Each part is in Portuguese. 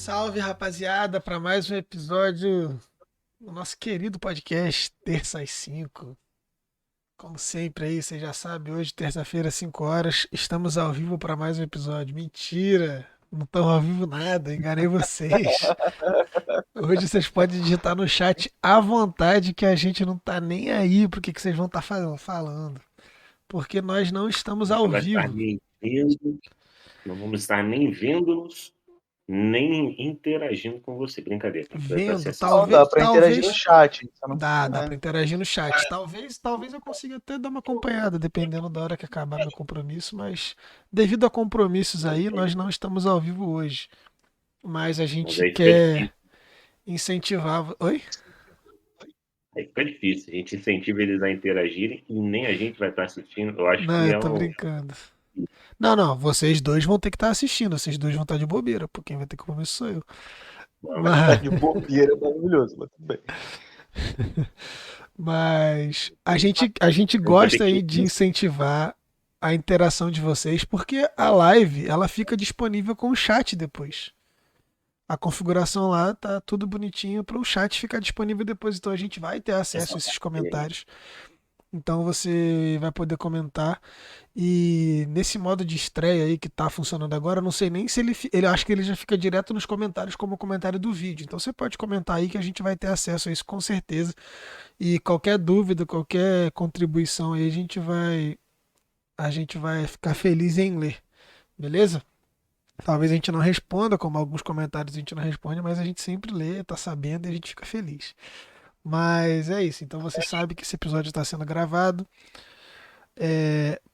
Salve, rapaziada, para mais um episódio do nosso querido podcast Terça às 5. Como sempre aí, você já sabe, hoje, terça-feira, 5 horas, estamos ao vivo para mais um episódio. Mentira! Não estamos ao vivo nada, enganei vocês. Hoje vocês podem digitar no chat à vontade que a gente não tá nem aí pro que vocês vão estar falando. Porque nós não estamos A gente ao não vai estar vivo. nem vendo, não vamos estar nem vendo-nos, nem interagindo com você. Brincadeira, a gente vai estar se Vendo, assistindo. Não, dá talvez, pra interagir no talvez. chat. Só não, Dá né? pra interagir no chat. Talvez eu consiga até dar uma acompanhada, dependendo da hora que acabar meu compromisso, mas devido a compromissos aí, nós não estamos ao vivo hoje. Mas a Mas gente aí fica quer difícil. incentivar. Oi? Aí fica difícil. A gente incentiva eles a interagirem e nem a gente vai estar assistindo. Eu acho Não, que eu é tô um. brincando. Não, não, vocês dois vão ter que estar assistindo, vocês dois vão estar de bobeira, porque quem vai ter compromisso sou eu. Tá Mas, de bobeira, é maravilhoso, mas tudo bem. mas a gente A gente vai ter gosta aí que. de incentivar a interação de vocês, porque a live ela fica disponível com o chat depois. A configuração lá tá tudo bonitinho para o chat ficar disponível depois, então a gente vai ter acesso a Essa esses parte aí. comentários. Então você vai poder comentar. E nesse modo de estreia aí que tá funcionando agora, eu não sei nem se ele acho que ele já fica direto nos comentários como comentário do vídeo. Então você pode comentar aí que a gente vai ter acesso a isso com certeza. E qualquer dúvida, qualquer contribuição aí, a gente vai ficar feliz em ler. Beleza? Talvez a gente não responda, como alguns comentários a gente não responde, mas a gente sempre lê, tá sabendo e a gente fica feliz. Mas é isso. Então você sabe que esse episódio está sendo gravado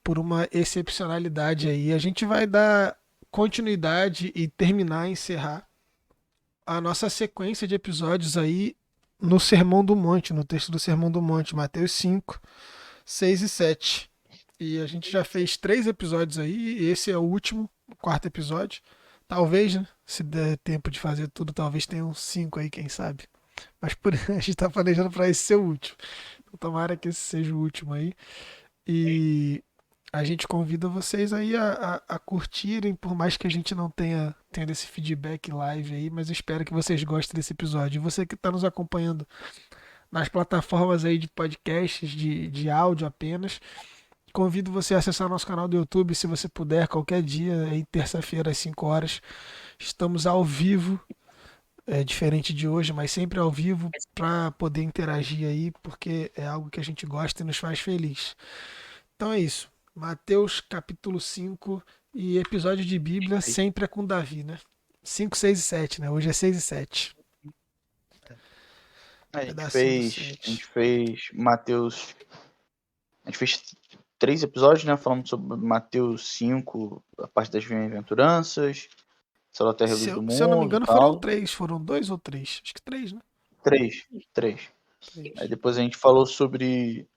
por uma excepcionalidade aí. A gente vai dar continuidade e terminar, encerrar a nossa sequência de episódios aí no Sermão do Monte, no texto do Sermão do Monte, Mateus 5, 6 e 7. E a gente já fez 3 episódios aí, e esse é o último, o quarto episódio. Talvez, né? Se der tempo de fazer tudo, talvez tenha uns 5 aí, quem sabe. Mas por a gente tá planejando para esse ser o último. Então tomara que esse seja o último aí. E a gente convida vocês aí a curtirem, por mais que a gente não tenha tendo esse feedback live aí, mas eu espero que vocês gostem desse episódio. E você que está nos acompanhando nas plataformas aí de podcasts, de áudio apenas, convido você a acessar nosso canal do YouTube, se você puder, qualquer dia, aí terça-feira às 5 horas. Estamos ao vivo, diferente de hoje, mas sempre ao vivo, para poder interagir aí, porque é algo que a gente gosta e nos faz feliz. Então é isso. Mateus capítulo 5 e episódio de Bíblia sempre é com Davi, né? 5, 6 e 7, né? Hoje é 6 e 7. A gente Pedacinho do fez, a gente 7. fez Mateus. A gente fez 3 episódios, né? Falando sobre Mateus 5, a parte das bem-aventuranças, Sal da Terra e Se Luz eu, do se eu não me Mundo e engano, foram tal. 3. Foram 2 ou 3? Acho que 3, né? Três. Três. Aí 3. depois a gente falou sobre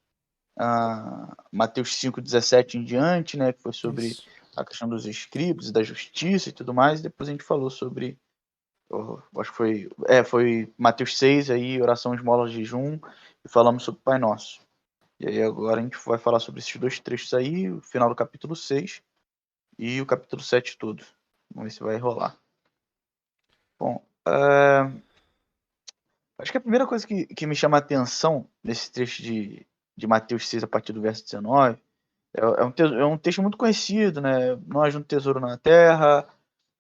Mateus 5:17 em diante, né? Que foi sobre Isso. a questão dos escribas e da justiça e tudo mais. E depois a gente falou sobre. Acho que foi Mateus 6 aí, oração, esmola, jejum, e falamos sobre o Pai Nosso. E aí agora a gente vai falar sobre esses 2 trechos aí, o final do capítulo 6 e o capítulo 7 todo. Vamos ver se vai rolar. Bom, acho que a primeira coisa que me chama a atenção nesse trecho de Mateus 6, a partir do verso 19, é um texto muito conhecido, né? Não ajunte tesouro na terra,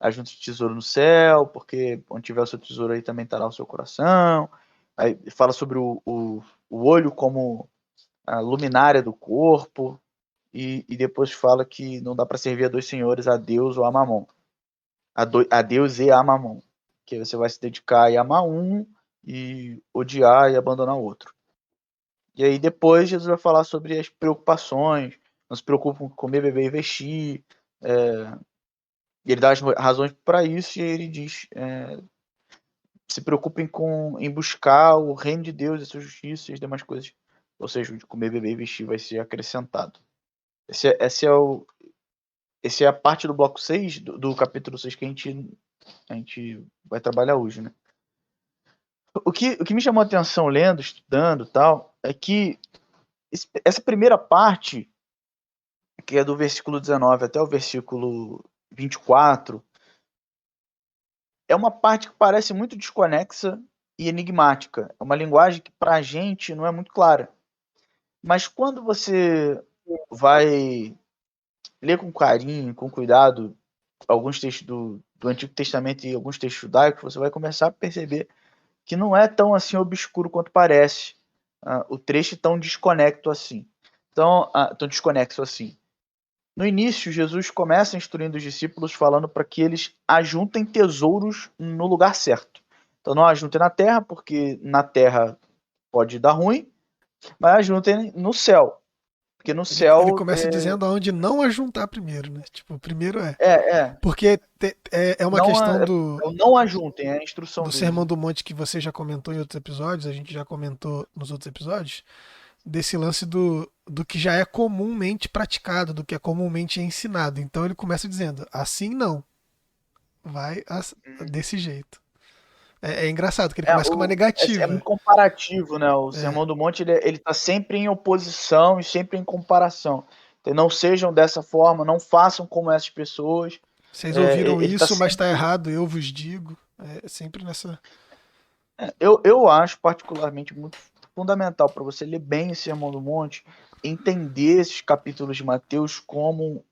ajunte tesouro no céu, porque onde tiver o seu tesouro aí também estará o seu coração. Aí fala sobre o olho como a luminária do corpo, e depois fala que não dá para servir a dois senhores, a Deus ou a Mamon. A Deus e a Mamon. Que você vai se dedicar e amar um e odiar e abandonar o outro. E aí depois Jesus vai falar sobre as preocupações, não se preocupam com comer, beber e vestir. E ele dá as razões para isso e ele diz: se preocupem em buscar o reino de Deus, a sua justiça e as demais coisas. Ou seja, de comer, beber e vestir vai ser acrescentado. Essa é a parte do bloco 6, do capítulo 6 que a gente vai trabalhar hoje, né? O que me chamou a atenção lendo, estudando e tal, é que essa primeira parte, que é do versículo 19 até o versículo 24, é uma parte que parece muito desconexa e enigmática. É uma linguagem que para a gente não é muito clara. Mas quando você vai ler com carinho, com cuidado, alguns textos do Antigo Testamento e alguns textos judaicos, você vai começar a perceber que não é tão assim obscuro quanto parece. O trecho tão desconecto assim. Tão desconexo assim. No início, Jesus começa instruindo os discípulos falando para que eles ajuntem tesouros no lugar certo. Então não ajuntem na terra, porque na terra pode dar ruim, mas ajuntem no céu. Porque no Ele céu começa dizendo aonde não ajuntar primeiro, né? Tipo, primeiro é. é Porque é uma não, questão do, não ajuntem, é a instrução do dele. Sermão do Monte que você já comentou em outros episódios, a gente já comentou nos outros episódios, desse lance do que já é comumente praticado, do que é comumente ensinado. Então ele começa dizendo, assim não, vai desse jeito. É engraçado que ele começa com uma É muito negativa. comparativo, né? O É, Sermão do Monte ele tá sempre em oposição e sempre em comparação. Então, não sejam dessa forma, não façam como essas pessoas. vocês ouviram Ele tá isso, mas está sempre. errado, eu vos digo. É sempre nessa. Eu acho particularmente muito fundamental para você ler bem o Sermão do Monte, entender esses capítulos de Mateus como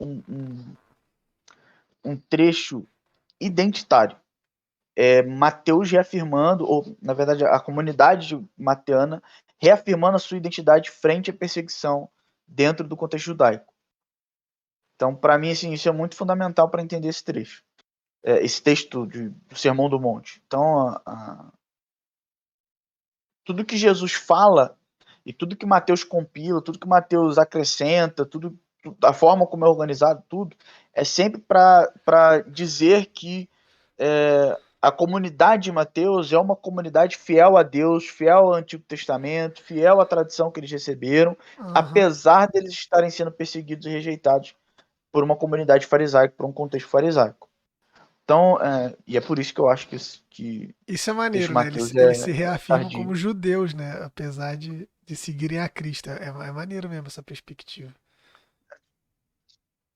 um trecho identitário. Mateus reafirmando, ou na verdade a comunidade mateana reafirmando a sua identidade frente à perseguição dentro do contexto judaico. Então, para mim, assim, isso é muito fundamental para entender esse trecho, esse texto do Sermão do Monte. Então, tudo que Jesus fala e tudo que Mateus compila, tudo que Mateus acrescenta, a forma como é organizado, tudo, é sempre para dizer que a comunidade de Mateus é uma comunidade fiel a Deus, fiel ao Antigo Testamento, fiel à tradição que eles receberam, Aham. apesar deles estarem sendo perseguidos e rejeitados por uma comunidade farisaica, por um contexto farisaico. Então, e é por isso que eu acho que Isso é o texto de maneiro, né? Mateus Eles se é reafirmam como tardio. judeus, né? Apesar de seguirem a Cristo. É maneiro mesmo essa perspectiva.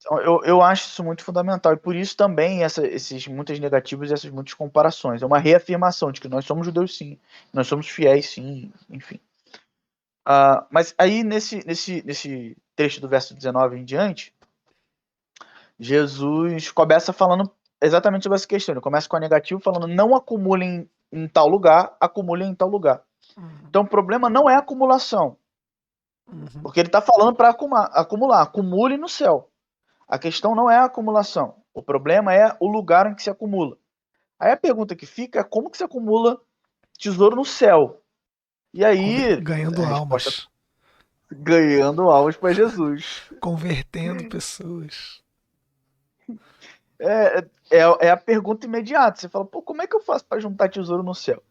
Então, eu acho isso muito fundamental, e por isso também esses muitas negativas e essas muitas comparações. É uma reafirmação de que nós somos judeus sim, nós somos fiéis sim, enfim. Mas aí nesse trecho do verso 19 em diante, Jesus começa falando exatamente sobre essa questão. Ele começa com a negativa falando não acumulem em tal lugar, acumulem em tal lugar. Uhum, Então o problema não é a acumulação, uhum. porque ele está falando para acumular, acumule no céu. A questão não é a acumulação, o problema é o lugar em que se acumula. Aí a pergunta que fica é como que se acumula tesouro no céu? E aí a Ganhando resposta almas, é ganhando almas para Jesus. convertendo pessoas. É a pergunta imediata. Você fala, pô, como é que eu faço para juntar tesouro no céu?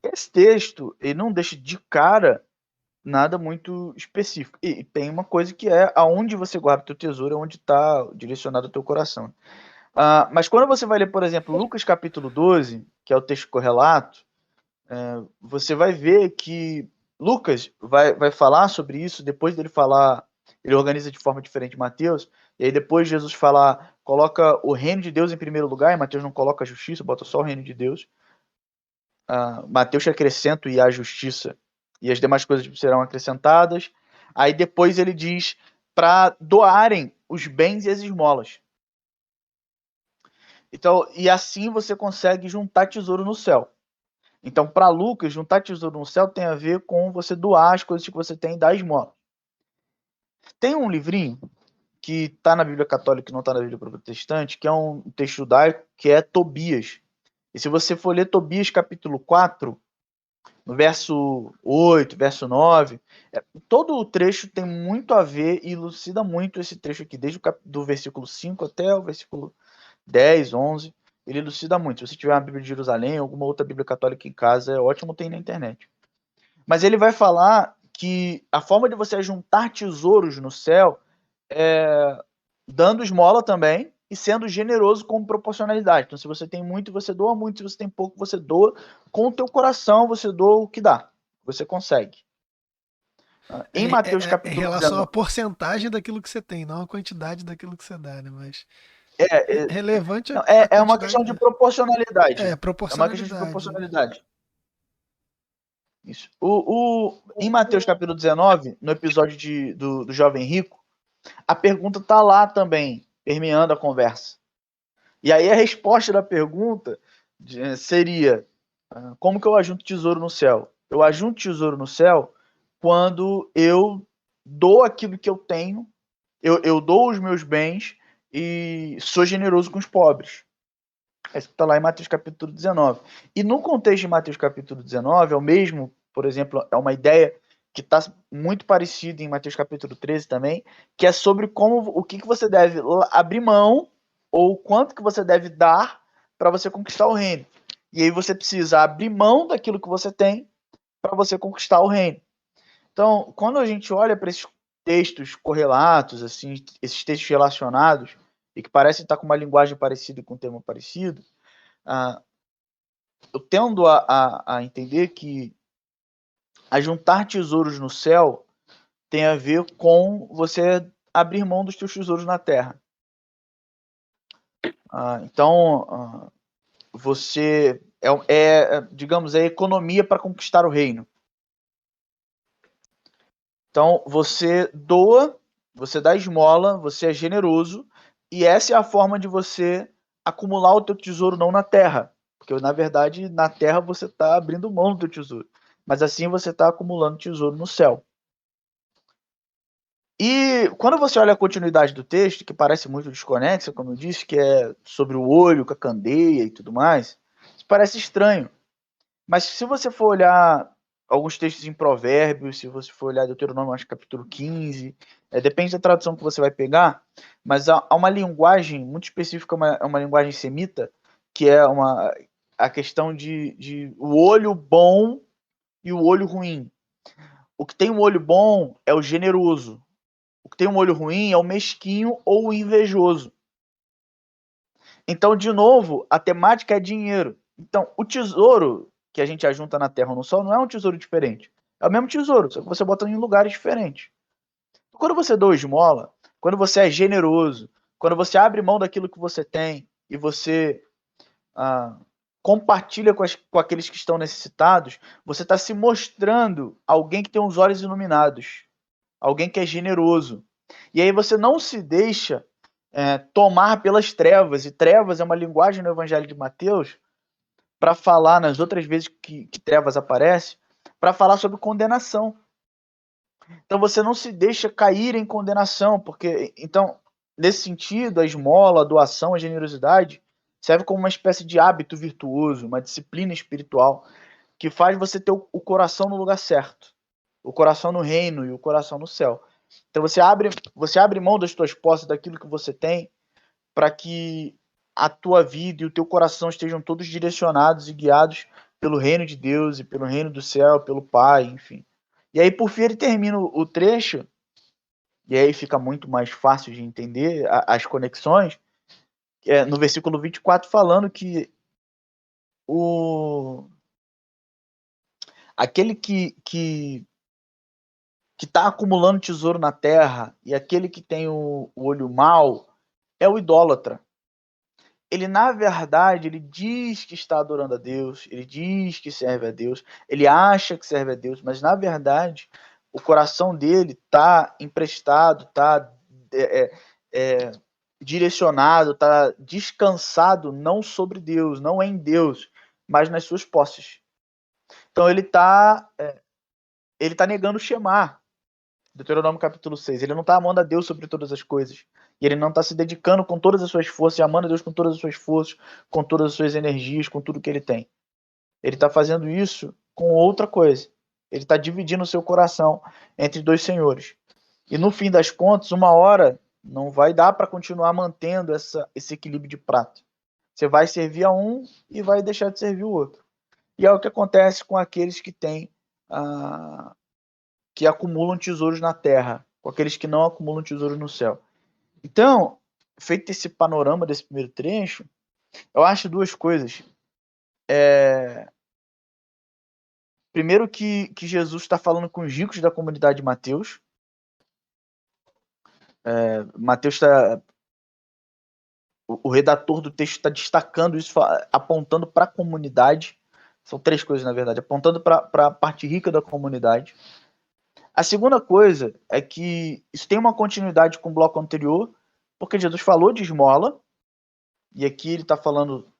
Esse texto, ele não deixa de cara nada muito específico. E tem uma coisa que é aonde você guarda o teu tesouro, é onde está direcionado o teu coração. Mas quando você vai ler, por exemplo, Lucas capítulo 12, que é o texto correlato, você vai ver que Lucas vai falar sobre isso, depois dele falar, ele organiza de forma diferente de Mateus, e aí depois Jesus falar, coloca o reino de Deus em primeiro lugar, e Mateus não coloca a justiça, bota só o reino de Deus. Mateus que acrescenta e a justiça, e as demais coisas serão acrescentadas. Aí depois ele diz para doarem os bens e as esmolas. Então, e assim você consegue juntar tesouro no céu. Então, para Lucas, juntar tesouro no céu tem a ver com você doar as coisas que você tem e dar esmola. Tem um livrinho que está na Bíblia Católica e não está na Bíblia Protestante, que é um texto judaico, que é Tobias. E se você for ler Tobias capítulo 4, no verso 8, verso 9, todo o trecho tem muito a ver e elucida muito esse trecho aqui, desde do versículo 5 até o versículo 10, 11, ele elucida muito. Se você tiver uma Bíblia de Jerusalém, alguma outra Bíblia católica em casa, é ótimo, tem na internet. Mas ele vai falar que a forma de você juntar tesouros no céu é dando esmola também e sendo generoso com proporcionalidade. Então, se você tem muito, você doa muito. Se você tem pouco, você doa com o teu coração, você doa o que dá. Você consegue. Em Mateus Em capítulo relação à 19. porcentagem daquilo que você tem, não a quantidade daquilo que você dá, né? Mas. Relevante não, a é uma quantidade. questão de proporcionalidade. É, É uma questão de proporcionalidade. Né? proporcionalidade. Isso. Em Mateus capítulo 19, no episódio do jovem rico, a pergunta está lá também, permeando a conversa. E aí a resposta da pergunta seria: como que eu ajunto tesouro no céu? Eu ajunto tesouro no céu quando eu dou aquilo que eu tenho, eu dou os meus bens e sou generoso com os pobres. Isso está lá em Mateus capítulo 19. E no contexto de Mateus capítulo 19, é o mesmo, por exemplo, é uma ideia que está muito parecida em Mateus capítulo 13 também, que é sobre o que você deve abrir mão ou quanto que você deve dar para você conquistar o reino. E aí você precisa abrir mão daquilo que você tem para você conquistar o reino. Então, quando a gente olha para esses textos correlatos, assim, esses textos relacionados, e que parecem estar com uma linguagem parecida e com um tema parecido, eu tendo a entender que ajuntar tesouros no céu tem a ver com você abrir mão dos teus tesouros na terra. Então, você digamos, é economia para conquistar o reino. Então, você doa, você dá esmola, você é generoso, e essa é a forma de você acumular o teu tesouro não na terra, porque na verdade na terra você está abrindo mão do teu tesouro, mas assim você está acumulando tesouro no céu. E quando você olha a continuidade do texto, que parece muito desconexa, como eu disse, que é sobre o olho com a candeia e tudo mais, isso parece estranho. Mas se você for olhar alguns textos em Provérbios, se você for olhar Deuteronômio, acho capítulo 15, depende da tradução que você vai pegar, mas há uma linguagem muito específica, uma linguagem semita, que é a questão de o olho bom e o olho ruim. O que tem um olho bom é o generoso. O que tem um olho ruim é o mesquinho ou o invejoso. Então, de novo, a temática é dinheiro. Então, o tesouro que a gente ajunta na terra ou no sol não é um tesouro diferente. É o mesmo tesouro, só que você bota em lugares diferentes. Quando você doa esmola, quando você é generoso, quando você abre mão daquilo que você tem e você compartilha com aqueles que estão necessitados, você está se mostrando alguém que tem os olhos iluminados, alguém que é generoso. E aí você não se deixa tomar pelas trevas, e trevas é uma linguagem no Evangelho de Mateus para falar, nas outras vezes que trevas aparece, para falar sobre condenação. Então você não se deixa cair em condenação, porque, então, nesse sentido, a esmola, a doação, a generosidade serve como uma espécie de hábito virtuoso, uma disciplina espiritual que faz você ter o coração no lugar certo, o coração no reino e o coração no céu. Então você abre mão das tuas posses, daquilo que você tem, para que a tua vida e o teu coração estejam todos direcionados e guiados pelo reino de Deus e pelo reino do céu, pelo Pai, enfim. E aí, por fim, ele termina o trecho, e aí fica muito mais fácil de entender as conexões, no versículo 24, falando que aquele que está acumulando tesouro na terra e aquele que tem o olho mau é o idólatra. Ele, na verdade, ele diz que está adorando a Deus, ele diz que serve a Deus, ele acha que serve a Deus, mas, na verdade, o coração dele está emprestado, está direcionado, está descansado não sobre Deus, não em Deus, mas nas suas posses. Então, ele está negando o Shema, Deuteronômio capítulo 6. Ele não está amando a Deus sobre todas as coisas. E ele não está se dedicando com todas as suas forças, e amando a Deus com todas as suas forças, com todas as suas energias, com tudo que ele tem. Ele está fazendo isso com outra coisa. Ele está dividindo o seu coração entre dois senhores. E no fim das contas, uma hora não vai dar para continuar mantendo esse equilíbrio de prato. Você vai servir a um e vai deixar de servir o outro. E é o que acontece com aqueles que têm que acumulam tesouros na terra, com aqueles que não acumulam tesouros no céu. Então, feito esse panorama desse primeiro trecho, eu acho duas coisas. Primeiro que Jesus está falando com os ricos da comunidade de Mateus. Mateus está o redator do texto está destacando isso, apontando para a comunidade. São três coisas, na verdade, apontando para a parte rica da comunidade. A segunda coisa é que isso tem uma continuidade com o bloco anterior, porque Jesus falou de esmola, e aqui ele está falando,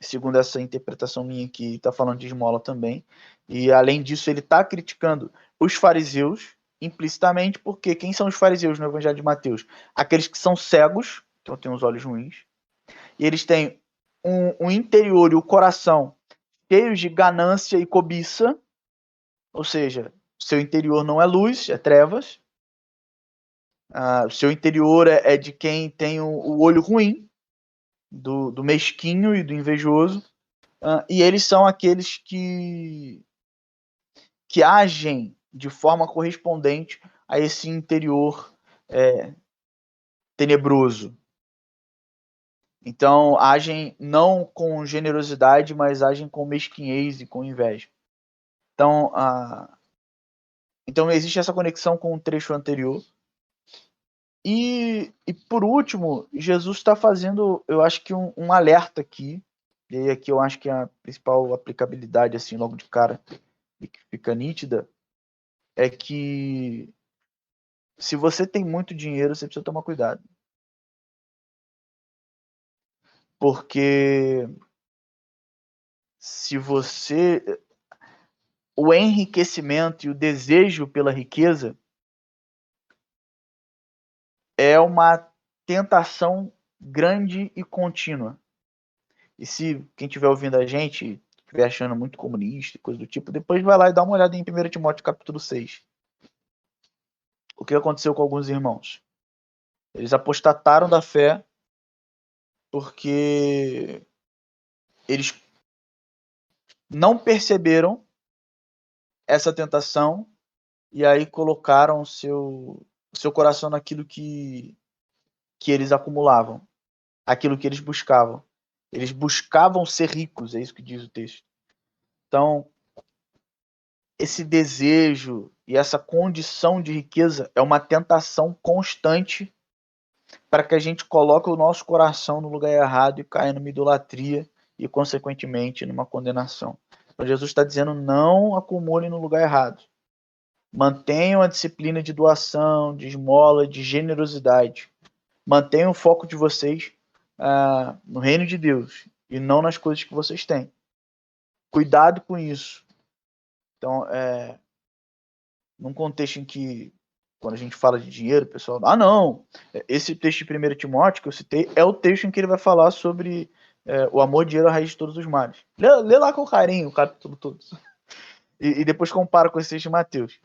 segundo essa interpretação minha aqui, está falando de esmola também, e além disso ele está criticando os fariseus implicitamente, porque quem são os fariseus no Evangelho de Mateus? Aqueles que são cegos, então têm os olhos ruins, e eles têm um interior e o coração cheios de ganância e cobiça, ou seja, seu interior não é luz, é trevas. O seu interior é de quem tem o olho ruim, do mesquinho e do invejoso. E eles são aqueles que agem de forma correspondente a esse interior tenebroso. Então, agem não com generosidade, mas agem com mesquinhez e com inveja. Então existe essa conexão com o trecho anterior. E por último, Jesus está fazendo, eu acho que um alerta aqui, e aí aqui eu acho que a principal aplicabilidade, assim, logo de cara, e que fica nítida, é que se você tem muito dinheiro, você precisa tomar cuidado. Porque se você... O enriquecimento e o desejo pela riqueza é uma tentação grande e contínua. E se quem estiver ouvindo a gente estiver achando muito comunista, coisa do tipo, depois vai lá e dá uma olhada em 1 Timóteo capítulo 6. O que aconteceu com alguns irmãos? Eles apostataram da fé porque eles não perceberam essa tentação e aí colocaram o seu coração naquilo que eles acumulavam, aquilo que eles buscavam. Eles buscavam ser ricos, é isso que diz o texto. Então, esse desejo e essa condição de riqueza é uma tentação constante para que a gente coloque o nosso coração no lugar errado e caia numa idolatria e, consequentemente, numa condenação. Então, Jesus está dizendo, não acumule no lugar errado. Mantenham a disciplina de doação, de esmola, de generosidade. Mantenham o foco de vocês no reino de Deus e não nas coisas que vocês têm. Cuidado com isso. Então, num contexto em que, quando a gente fala de dinheiro, o pessoal, não, esse texto de 1 Timóteo que eu citei é o texto em que ele vai falar sobre o amor e dinheiro é a raiz de todos os males. Lê lá com carinho o capítulo todo. E depois compara com esse texto de Mateus.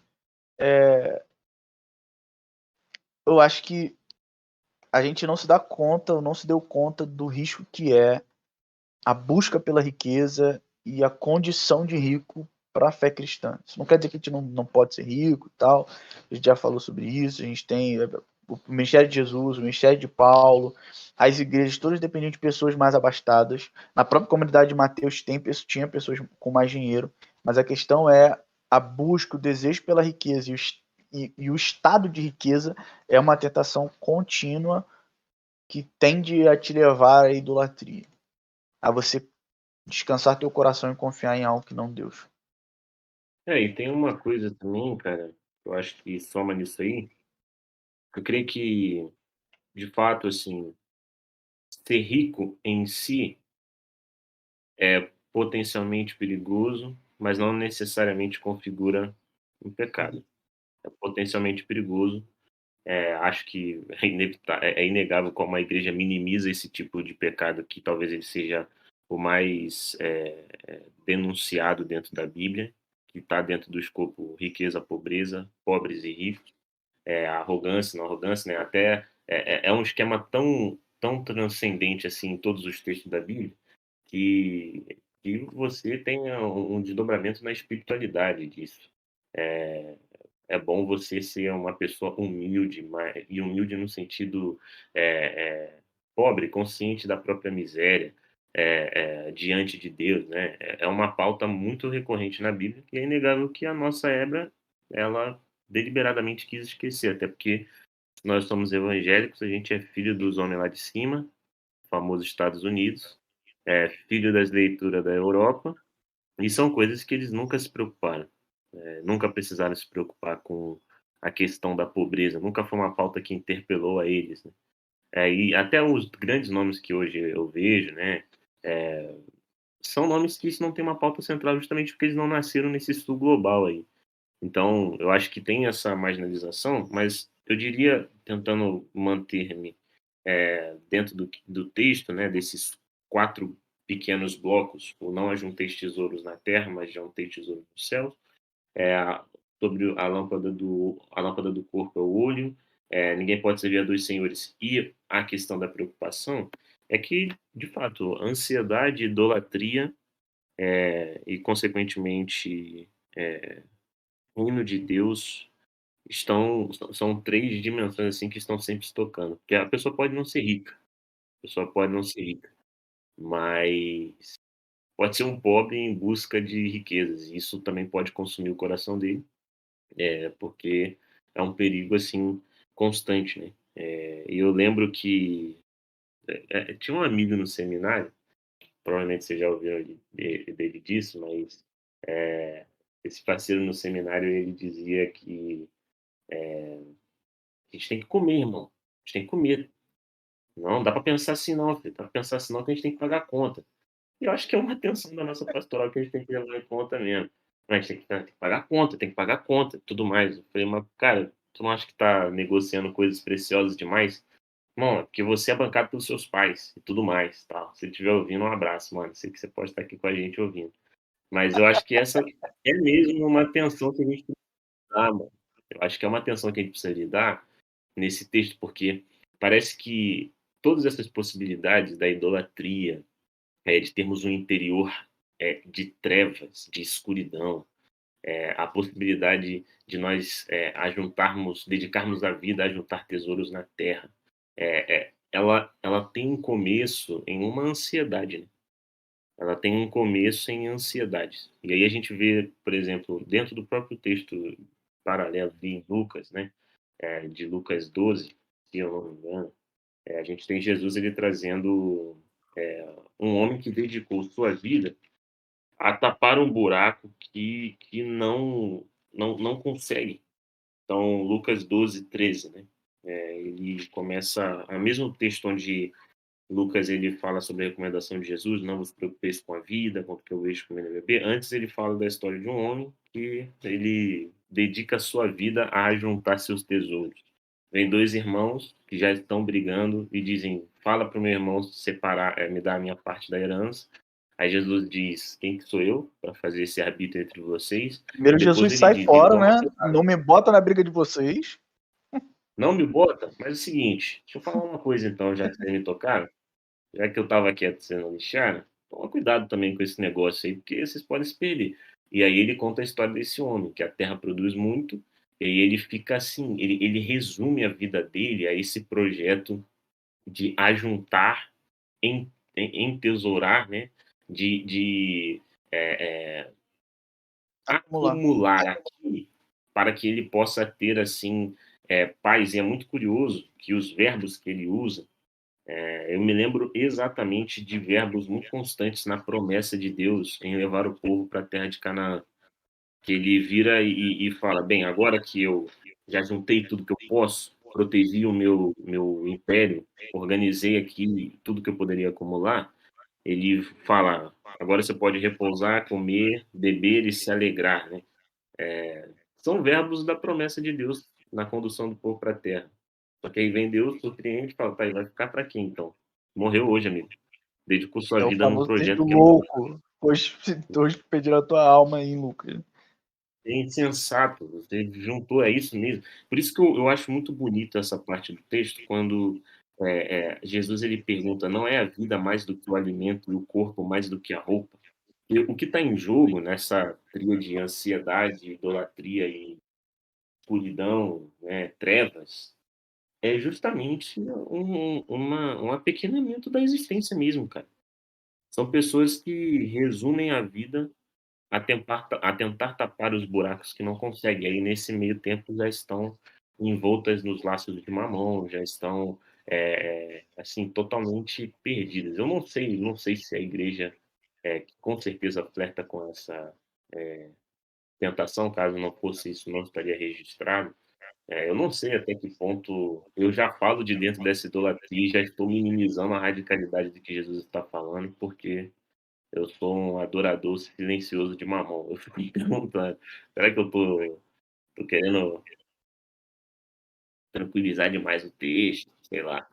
Eu acho que a gente não se dá conta, ou não se deu conta do risco que é a busca pela riqueza e a condição de rico para a fé cristã. Isso não quer dizer que a gente não pode ser rico e tal. A gente já falou sobre isso. A gente tem o ministério de Jesus, o ministério de Paulo, as igrejas, todas dependiam de pessoas mais abastadas. Na própria comunidade de Mateus tinha pessoas com mais dinheiro, mas a questão é a busca, o desejo pela riqueza e o estado de riqueza é uma tentação contínua que tende a te levar à idolatria, a você descansar teu coração e confiar em algo que não Deus. E tem uma coisa também, cara, eu acho que soma nisso aí. Eu creio que, de fato, assim, ser rico em si é potencialmente perigoso, mas não necessariamente configura um pecado. É potencialmente perigoso. Acho que é inegável como a igreja minimiza esse tipo de pecado, que talvez ele seja o mais denunciado dentro da Bíblia, que está dentro do escopo riqueza, pobreza, pobres e ricos, arrogância, não arrogância, né? Até é um esquema tão transcendente assim em todos os textos da Bíblia que você tenha um desdobramento na espiritualidade disso. É bom você ser uma pessoa humilde, e humilde no sentido pobre, consciente da própria miséria diante de Deus, né? É uma pauta muito recorrente na Bíblia, que é inegável que a nossa Ébra, ela deliberadamente quis esquecer, até porque nós somos evangélicos, a gente é filho dos homens lá de cima, famoso Estados Unidos, filho das leituras da Europa, e são coisas que eles nunca se preocuparam, nunca precisaram se preocupar com a questão da pobreza, nunca foi uma pauta que interpelou a eles, né? E até os grandes nomes que hoje eu vejo, né, é, são nomes que não têm uma pauta central justamente porque eles não nasceram nesse sul global aí. Então, eu acho que tem essa marginalização, mas eu diria, tentando manter-me dentro do texto, né, desses 4 pequenos blocos, o não ajunteis tesouros na terra, mas já juntei tesouros no céu, é, sobre a lâmpada do corpo é o olho, ninguém pode servir a dois senhores, e a questão da preocupação é que, de fato, ansiedade, idolatria e, consequentemente, reino de Deus são 3 dimensões assim que estão sempre se tocando. Porque a pessoa pode não ser rica, a pessoa pode não ser rica, mas pode ser um pobre em busca de riquezas. E isso também pode consumir o coração dele, porque é um perigo assim constante, né? E eu lembro que tinha um amigo no seminário, provavelmente você já ouviu dele disso, mas esse parceiro no seminário ele dizia que a gente tem que comer, irmão. A gente tem que comer. Não, dá para pensar assim não, filho. Dá para pensar assim não que a gente tem que pagar a conta. E eu acho que é uma tensão da nossa pastoral que a gente tem que levar em conta mesmo. Mas tem que pagar a conta, tem que pagar a conta e tudo mais. Eu falei, mas, cara, tu não acha que tá negociando coisas preciosas demais? Não, é porque você é bancado pelos seus pais e tudo mais, tá? Se ele estiver ouvindo, um abraço, mano. Sei que você pode estar aqui com a gente ouvindo. Mas eu acho que essa é mesmo uma tensão que a gente tem que lidar, mano. Eu acho que é uma tensão que a gente precisa lidar nesse texto, porque parece que todas essas possibilidades da idolatria, de termos um interior de trevas, de escuridão, a possibilidade de nós ajuntarmos, dedicarmos a vida a juntar tesouros na terra, ela tem um começo em uma ansiedade, né? Ela tem um começo em ansiedades. E aí a gente vê, por exemplo, dentro do próprio texto paralelo em Lucas, né? De Lucas 12, se eu não me engano, a gente tem Jesus ele trazendo um homem que dedicou sua vida a tapar um buraco que não consegue. Então, Lucas 12, 13, né? Ele começa, o mesmo texto onde Lucas ele fala sobre a recomendação de Jesus, não vos preocupeis com a vida, com o que eu vejo comer e beber. Antes ele fala da história de um homem que ele dedica a sua vida a juntar seus tesouros. Vem 2 irmãos que já estão brigando e dizem: fala para o meu irmão separar, me dar a minha parte da herança. Aí Jesus diz: quem que sou eu para fazer esse arbítrio entre vocês? Primeiro Depois Jesus ele sai diz: fora, então né? Não me bota na briga de vocês. não me bota, mas é o seguinte, deixa eu falar uma coisa então, já que vocês me tocaram, já que eu estava quieto sendo lixado, toma cuidado também com esse negócio aí, porque vocês podem se perder. E aí ele conta a história desse homem, que a terra produz muito, e aí ele fica assim, ele resume a vida dele a esse projeto de ajuntar, entesourar, né? De Acumular. acumular aqui para que ele possa ter assim paz. E é muito curioso que os verbos que ele usa, eu me lembro exatamente de verbos muito constantes na promessa de Deus em levar o povo para a terra de Canaã, que ele vira e fala: bem, agora que eu já juntei tudo que eu posso, protegi o meu império, organizei aqui tudo que eu poderia acumular, ele fala: agora você pode repousar, comer, beber e se alegrar, né? São verbos da promessa de Deus na condução do povo para a terra. Só que aí vem Deus, surpreende e fala: tá, e vai ficar para quem então? Morreu hoje, amigo. Dedicou sua É o vida num famoso texto projeto que é louco. Hoje pediram a tua alma aí, Lucas. insensato. Você juntou, é isso mesmo. Por isso que eu acho muito bonito essa parte do texto, quando Jesus ele pergunta: não é a vida mais do que o alimento e o corpo mais do que a roupa? E o que está em jogo nessa tríade de ansiedade, idolatria e escuridão, né, trevas, é justamente um apequenamento da existência mesmo, cara. São pessoas que resumem a vida a tentar tapar os buracos que não conseguem. Aí, nesse meio tempo, já estão envoltas nos laços de mamão, já estão assim, totalmente perdidas. Eu não sei se a igreja, que com certeza flerta com essa tentação, caso não fosse isso, não estaria registrado. Eu não sei até que ponto eu já falo de dentro dessa idolatria e já estou minimizando a radicalidade do que Jesus está falando, porque eu sou um adorador silencioso de Mamon. Eu fico me perguntando, será que eu tô querendo tranquilizar demais o texto? Sei lá.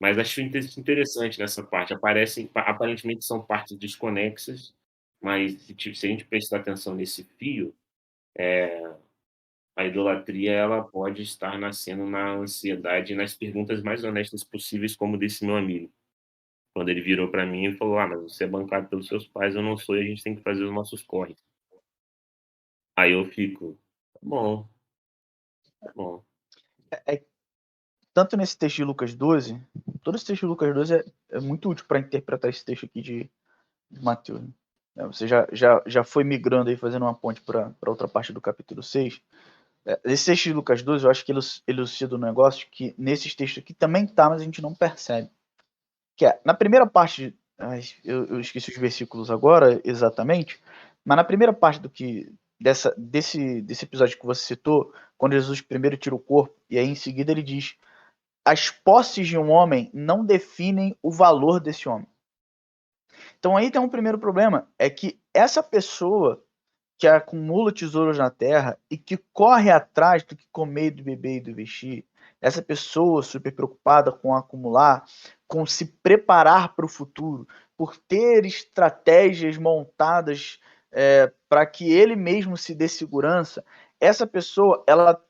Mas acho interessante nessa parte. Aparecem, aparentemente são partes desconexas, mas se a gente prestar atenção nesse fio, a idolatria ela pode estar nascendo na ansiedade e nas perguntas mais honestas possíveis, como desse meu amigo. Quando ele virou para mim e falou: "Ah, mas você é bancado pelos seus pais, eu não sou, e a gente tem que fazer os nossos corres". Aí eu fico: "Tá bom, tá bom". É, tanto nesse texto de Lucas 12, todo esse texto de Lucas 12 é muito útil para interpretar esse texto aqui de Mateus. Né? Você já foi migrando aí, fazendo uma ponte para outra parte do capítulo 6. Esse texto de Lucas 12, eu acho que ele elucida um negócio que nesses textos aqui também tá, mas a gente não percebe. Que é, na primeira parte, eu esqueci os versículos agora exatamente, mas na primeira parte desse episódio que você citou, quando Jesus primeiro tira o corpo, e aí em seguida ele diz: as posses de um homem não definem o valor desse homem. Então aí tem um primeiro problema, é que essa pessoa que acumula tesouros na terra e que corre atrás do que comer, do beber e do vestir, essa pessoa super preocupada com acumular, com se preparar para o futuro, por ter estratégias montadas para que ele mesmo se dê segurança, essa pessoa ela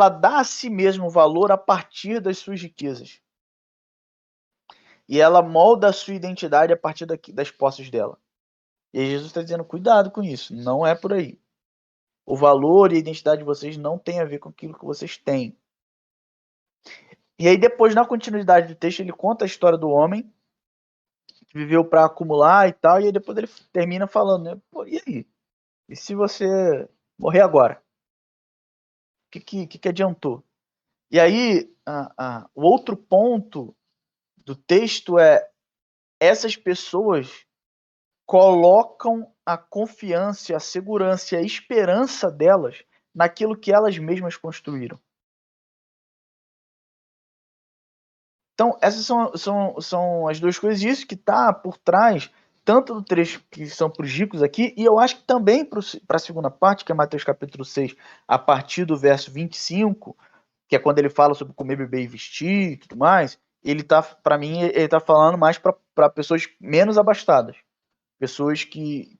dá a si mesmo valor a partir das suas riquezas. E ela molda a sua identidade a partir das posses dela. E aí Jesus está dizendo, cuidado com isso, não é por aí. O valor e a identidade de vocês não tem a ver com aquilo que vocês têm. E aí depois, na continuidade do texto, ele conta a história do homem que viveu para acumular e tal, e aí depois ele termina falando, né? Pô, e aí? E se você morrer agora? O que adiantou? E aí, o outro ponto do texto é essas pessoas colocam a confiança, a segurança e a esperança delas naquilo que elas mesmas construíram. Então, essas são as duas coisas. Isso que está por trás, tanto do trecho que são para os ricos aqui, e eu acho que também para a segunda parte, que é Mateus capítulo 6, a partir do verso 25, que é quando ele fala sobre comer, beber e vestir e tudo mais, ele está, para mim, ele está falando mais para pessoas menos abastadas. Pessoas que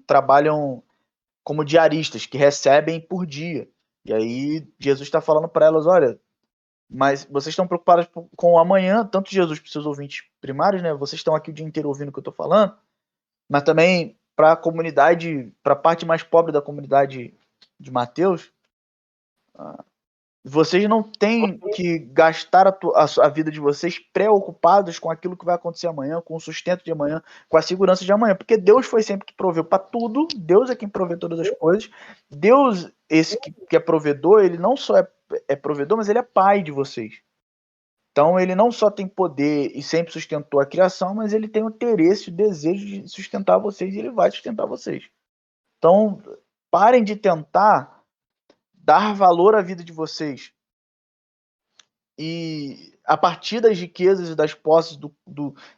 trabalham como diaristas, que recebem por dia. E aí Jesus está falando para elas, olha, mas vocês estão preocupados com o amanhã, tanto Jesus para os seus ouvintes primários, né? Vocês estão aqui o dia inteiro ouvindo o que eu estou falando, mas também para a comunidade, para a parte mais pobre da comunidade de Mateus, vocês não têm que gastar a vida de vocês preocupados com aquilo que vai acontecer amanhã, com o sustento de amanhã, com a segurança de amanhã, porque Deus foi sempre que proveu para tudo, Deus é quem provê todas as coisas. Deus, esse que é provedor, ele não só é provedor, mas ele é pai de vocês. Então ele não só tem poder e sempre sustentou a criação, mas ele tem o interesse, o desejo de sustentar vocês e ele vai sustentar vocês. Então parem de tentar dar valor à vida de vocês e a partir das riquezas e das posses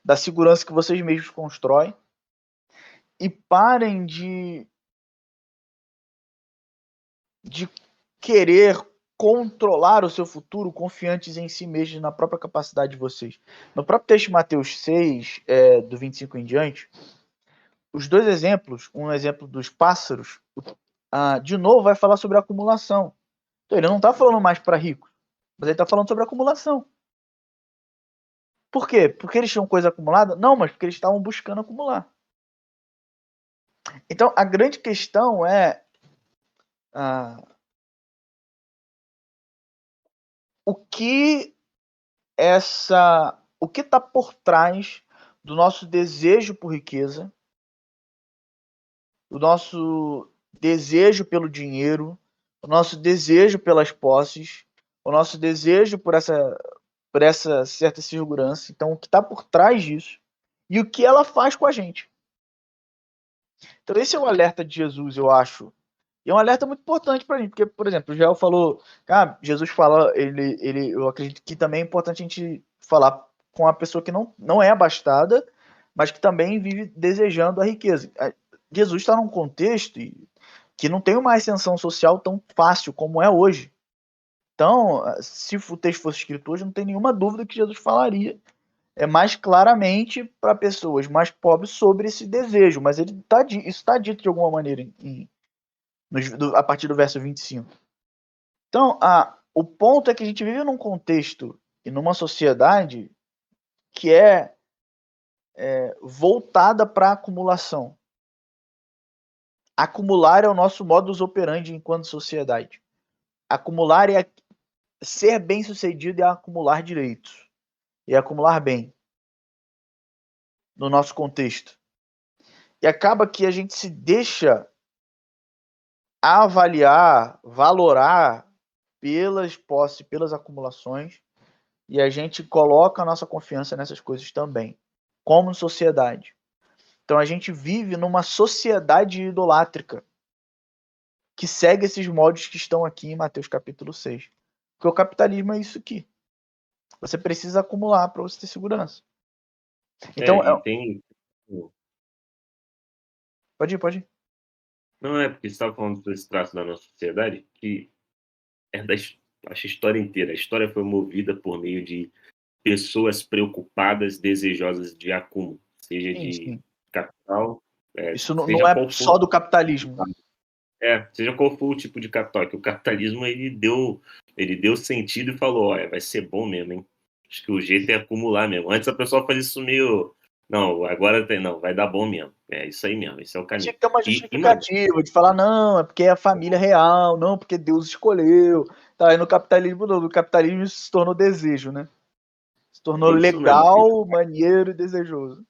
da segurança que vocês mesmos constroem e parem de querer controlar o seu futuro confiantes em si mesmos, na própria capacidade de vocês. No próprio texto de Mateus 6, do 25 em diante, os dois exemplos, um exemplo dos pássaros, de novo vai falar sobre acumulação. Então ele não está falando mais para ricos, mas ele está falando sobre acumulação. Por quê? Porque eles tinham coisa acumulada? Não, mas porque eles estavam buscando acumular. Então a grande questão é o que está por trás do nosso desejo por riqueza, do nosso desejo pelo dinheiro, do nosso desejo pelas posses, o nosso desejo por essa certa segurança. Então, o que está por trás disso e o que ela faz com a gente. Então, esse é o alerta de Jesus, eu acho. E é um alerta muito importante para a gente, porque, por exemplo, o Joel falou, Jesus fala, eu acredito que também é importante a gente falar com a pessoa que não é abastada, mas que também vive desejando a riqueza. Jesus está num contexto que não tem uma ascensão social tão fácil como é hoje. Então, se o texto fosse escrito hoje, não tem nenhuma dúvida que Jesus falaria mais claramente para pessoas mais pobres sobre esse desejo, mas isso está dito de alguma maneira a partir do verso 25. Então, o ponto é que a gente vive num contexto e numa sociedade que é voltada para a acumulação. Acumular é o nosso modus operandi enquanto sociedade. Acumular é ser bem-sucedido, é acumular direitos e acumular bem no nosso contexto. E acaba que a gente se deixa avaliar, valorar pelas posses, pelas acumulações, e a gente coloca a nossa confiança nessas coisas também, como sociedade. Então a gente vive numa sociedade idolátrica que segue esses moldes que estão aqui em Mateus capítulo 6. Porque o capitalismo é isso aqui. Você precisa acumular para você ter segurança. Então, E tem. pode ir. Não é porque você estava falando desse traço da nossa sociedade, que é acho a história inteira. A história foi movida por meio de pessoas preocupadas, desejosas de acúmulo, seja Sim, de sim. capital, Isso não seja é qual só for. do capitalismo. Seja qual for o tipo de capital, que o capitalismo ele deu sentido e falou, olha, vai ser bom mesmo, hein? Acho que o jeito é acumular mesmo. Antes a pessoa fazia isso meio, não, agora não, vai dar bom mesmo. É isso aí mesmo, esse é o Tinha caminho. que ter uma E justificativa de falar, não, é porque é a família real, não, porque Deus escolheu. Tá, aí no capitalismo não, no capitalismo isso se tornou desejo, né? Se tornou é isso mesmo. legal, maneiro e desejoso.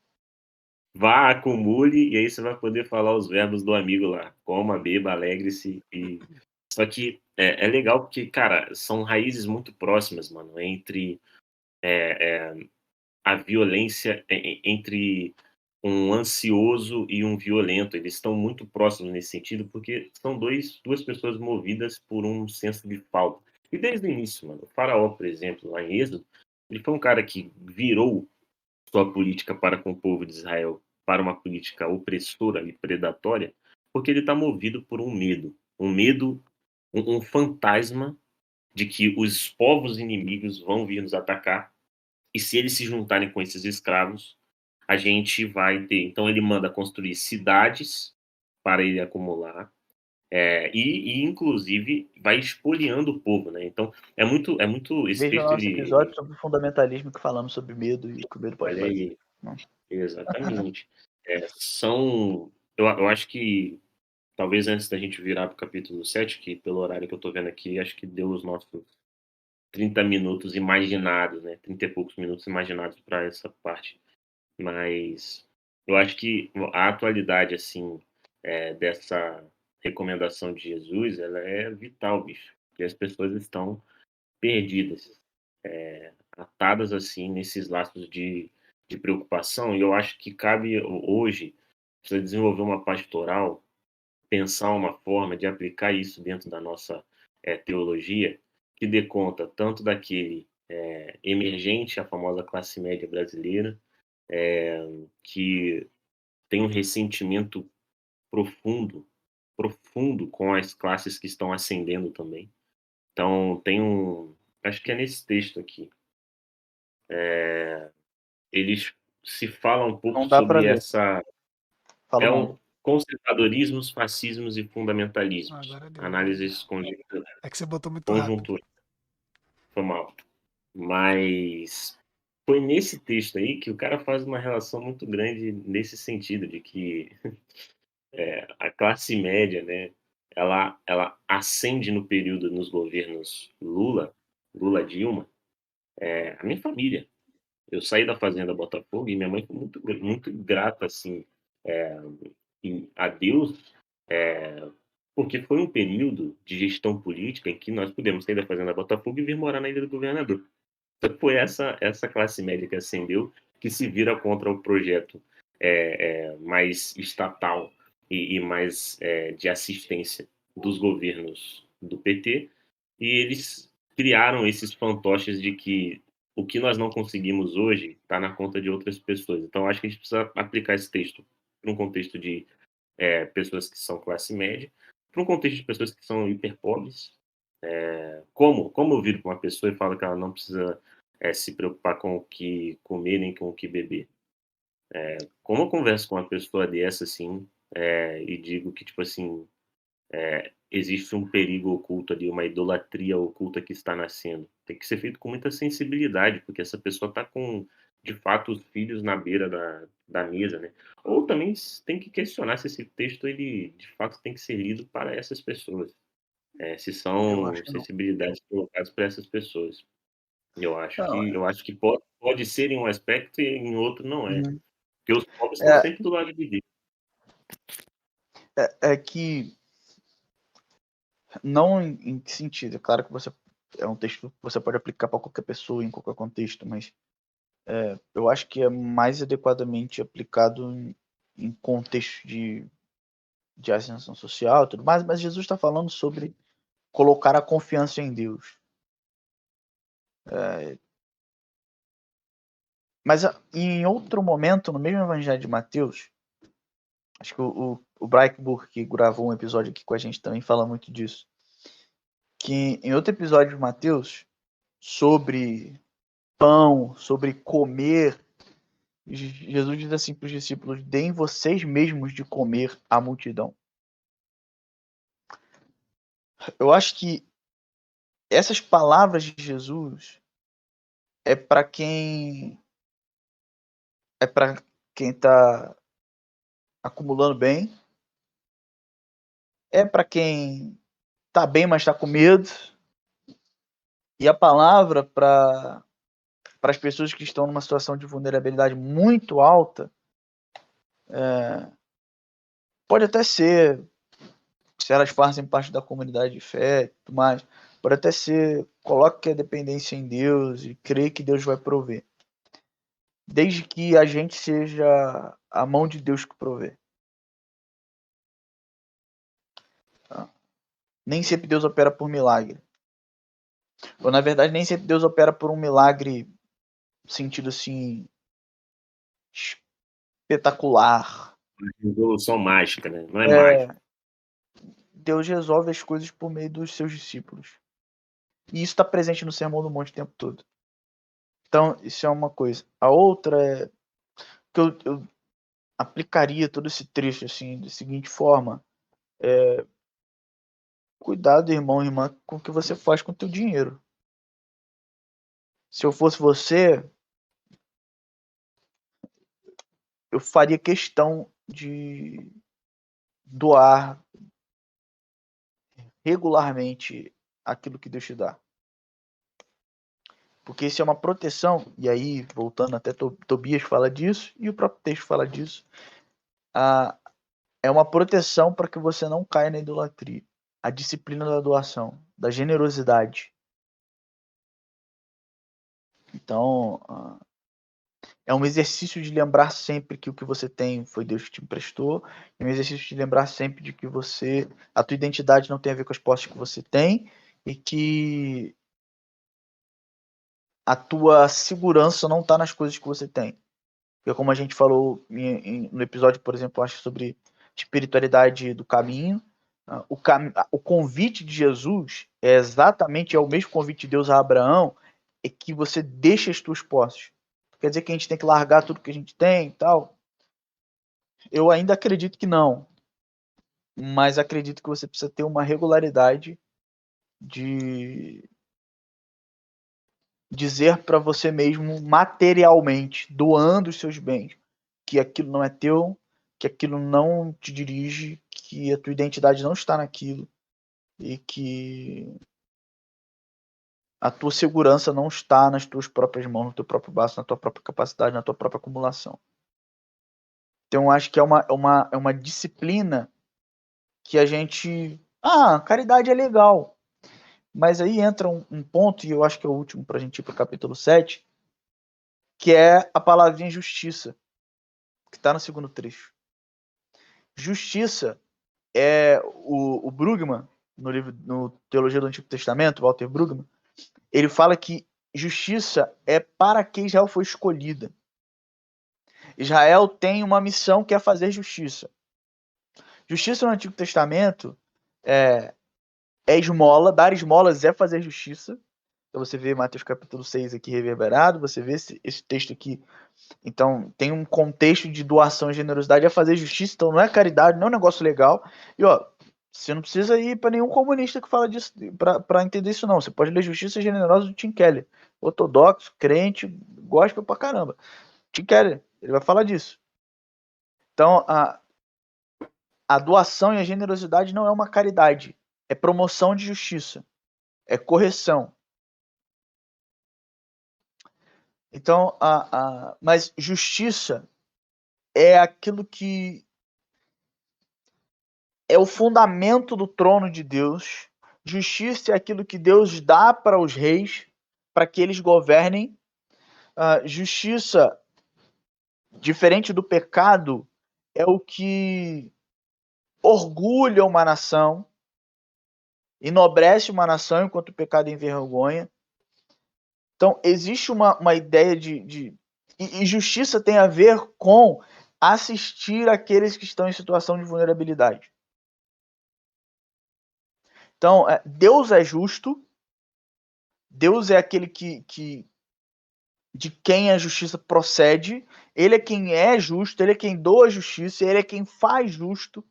Vá, acumule, e aí você vai poder falar os verbos do amigo lá. Coma, beba, alegre-se. Só que é legal porque, cara, são raízes muito próximas, mano, entre a violência, entre um ansioso e um violento. Eles estão muito próximos nesse sentido, porque são duas pessoas movidas por um senso de falta. E desde o início, mano, o Faraó, por exemplo, lá em Êxodo, ele foi um cara que virou sua política para com o povo de Israel para uma política opressora e predatória, porque ele está movido por um medo, um fantasma de que os povos inimigos vão vir nos atacar, e se eles se juntarem com esses escravos, a gente vai ter. Então ele manda construir cidades para ele acumular, inclusive vai espoliando o povo, né? Então é muito esse Veja o texto nosso episódio ele sobre o fundamentalismo que falamos sobre medo e o que o medo pode olha fazer. aí. Exatamente. Eu acho que, talvez antes da gente virar para o capítulo 7, que pelo horário que eu estou vendo aqui, acho que deu os nossos 30 minutos imaginados, né? 30 e poucos minutos imaginados para essa parte. Mas eu acho que a atualidade, assim, dessa recomendação de Jesus, ela é vital, bicho. Porque as pessoas estão perdidas, atadas assim nesses laços de preocupação, e eu acho que cabe hoje você desenvolver uma pastoral, pensar uma forma de aplicar isso dentro da nossa teologia, que dê conta tanto daquele emergente, a famosa classe média brasileira, que tem um ressentimento profundo, profundo com as classes que estão ascendendo também. Então, acho que é nesse texto aqui, eles se fala um pouco Não dá para sobre ler. essa Fala o nome. o conservadorismos, fascismos e fundamentalismos, Agora deu, agora deu. análises É que você botou muito rápido. conjunturais. Foi mal. Mas foi nesse texto aí que o cara faz uma relação muito grande nesse sentido de que a classe média, né, ela ascende no período nos governos Lula Dilma, a minha família. Eu saí da fazenda Botafogo e minha mãe foi muito, muito grata, assim, a Deus, porque foi um período de gestão política em que nós pudemos sair da Fazenda Botafogo e vir morar na Ilha do Governador. Então foi essa classe média que ascendeu, que se vira contra o projeto mais estatal e mais de assistência dos governos do PT, e eles criaram esses fantoches de que o que nós não conseguimos hoje está na conta de outras pessoas. Então, acho que a gente precisa aplicar esse texto para um contexto de pessoas que são classe média, para um contexto de pessoas que são hiperpobres. Como eu viro para uma pessoa e falo que ela não precisa se preocupar com o que comer nem com o que beber? Como eu converso com uma pessoa dessa, assim, e digo que, tipo assim, existe um perigo oculto ali, uma idolatria oculta que está nascendo. Tem que ser feito com muita sensibilidade, porque essa pessoa está com, de fato, os filhos na beira da mesa, né? Ou também tem que questionar se esse texto, ele, de fato, tem que ser lido para essas pessoas. Se Eu são acho que não. sensibilidades colocadas para essas pessoas. Não, Eu acho que pode ser em um aspecto e em outro não é. uhum. Porque os pobres estão É, sempre do lado de Deus. é que não em que sentido? É claro que você é um texto que você pode aplicar para qualquer pessoa em qualquer contexto, mas eu acho que é mais adequadamente aplicado em contexto de ascensão social e tudo mais, mas Jesus está falando sobre colocar a confiança em Deus. Mas em outro momento, no mesmo Evangelho de Mateus, acho que o Breitburt, que gravou um episódio aqui com a gente, também fala muito disso. Que em outro episódio de Mateus, sobre pão, sobre comer, Jesus diz assim para os discípulos: deem vocês mesmos de comer à multidão. Eu acho que essas palavras de Jesus é para quem está acumulando bem, é para quem está bem, mas está com medo, e a palavra para as pessoas que estão numa situação de vulnerabilidade muito alta pode até ser, se elas fazem parte da comunidade de fé e tudo mais, pode até ser, coloque a dependência em Deus e creia que Deus vai prover. Desde que a gente seja a mão de Deus que provê. Tá? Nem sempre Deus opera por milagre. Ou, na verdade, nem sempre Deus opera por um milagre no sentido assim espetacular. Revolução mágica, né? Não é mágica. Deus resolve as coisas por meio dos seus discípulos. E isso está presente no Sermão do Monte o tempo todo. Então, isso é uma coisa. A outra é que eu aplicaria todo esse trecho assim, da seguinte forma. Cuidado, irmão e irmã, com o que você faz com o teu dinheiro. Se eu fosse você, eu faria questão de doar regularmente aquilo que Deus te dá. Porque isso é uma proteção, e aí, voltando até Tobias fala disso, e o próprio texto fala disso, é uma proteção para que você não caia na idolatria. A disciplina da doação, da generosidade. Então, é um exercício de lembrar sempre que o que você tem foi Deus que te emprestou, é um exercício de lembrar sempre de que a tua identidade não tem a ver com as posses que você tem, e que a tua segurança não está nas coisas que você tem. Porque como a gente falou no episódio, por exemplo, acho sobre espiritualidade do caminho, o convite de Jesus é o mesmo convite de Deus a Abraão, é que você deixe as tuas posses. Quer dizer que a gente tem que largar tudo que a gente tem e tal? Eu ainda acredito que não. Mas acredito que você precisa ter uma regularidade de dizer para você mesmo materialmente, doando os seus bens, que aquilo não é teu, que aquilo não te dirige, que a tua identidade não está naquilo e que a tua segurança não está nas tuas próprias mãos, no teu próprio braço, na tua própria capacidade, na tua própria acumulação. Então, acho que é uma disciplina que a gente caridade é legal. Mas aí entra um ponto, e eu acho que é o último para a gente ir para o capítulo 7, que é a palavrinha justiça, que está no segundo trecho. Justiça é o Brugman, no Teologia do Antigo Testamento, Walter Brugman, ele fala que justiça é para que Israel foi escolhida. Israel tem uma missão que é fazer justiça. Justiça no Antigo Testamento é esmola, dar esmolas é fazer justiça. Então você vê Mateus capítulo 6 aqui reverberado, você vê esse texto aqui. Então tem um contexto de doação e generosidade, é fazer justiça, então não é caridade, não é um negócio legal. E ó, você não precisa ir para nenhum comunista que fala disso para entender isso não. Você pode ler Justiça Generosa do Tim Keller, ortodoxo, crente, gospel pra caramba. Tim Keller, ele vai falar disso. Então a doação e a generosidade não é uma caridade, é promoção de justiça, é correção. Então, mas justiça é aquilo que é o fundamento do trono de Deus. Justiça é aquilo que Deus dá para os reis, para que eles governem. Justiça, diferente do pecado, é o que orgulha uma nação, enobrece uma nação, enquanto o pecado envergonha. Então, existe uma ideia e justiça tem a ver com assistir aqueles que estão em situação de vulnerabilidade. Então, Deus é justo, Deus é aquele de quem a justiça procede, ele é quem é justo, ele é quem doa a justiça, ele é quem faz justo,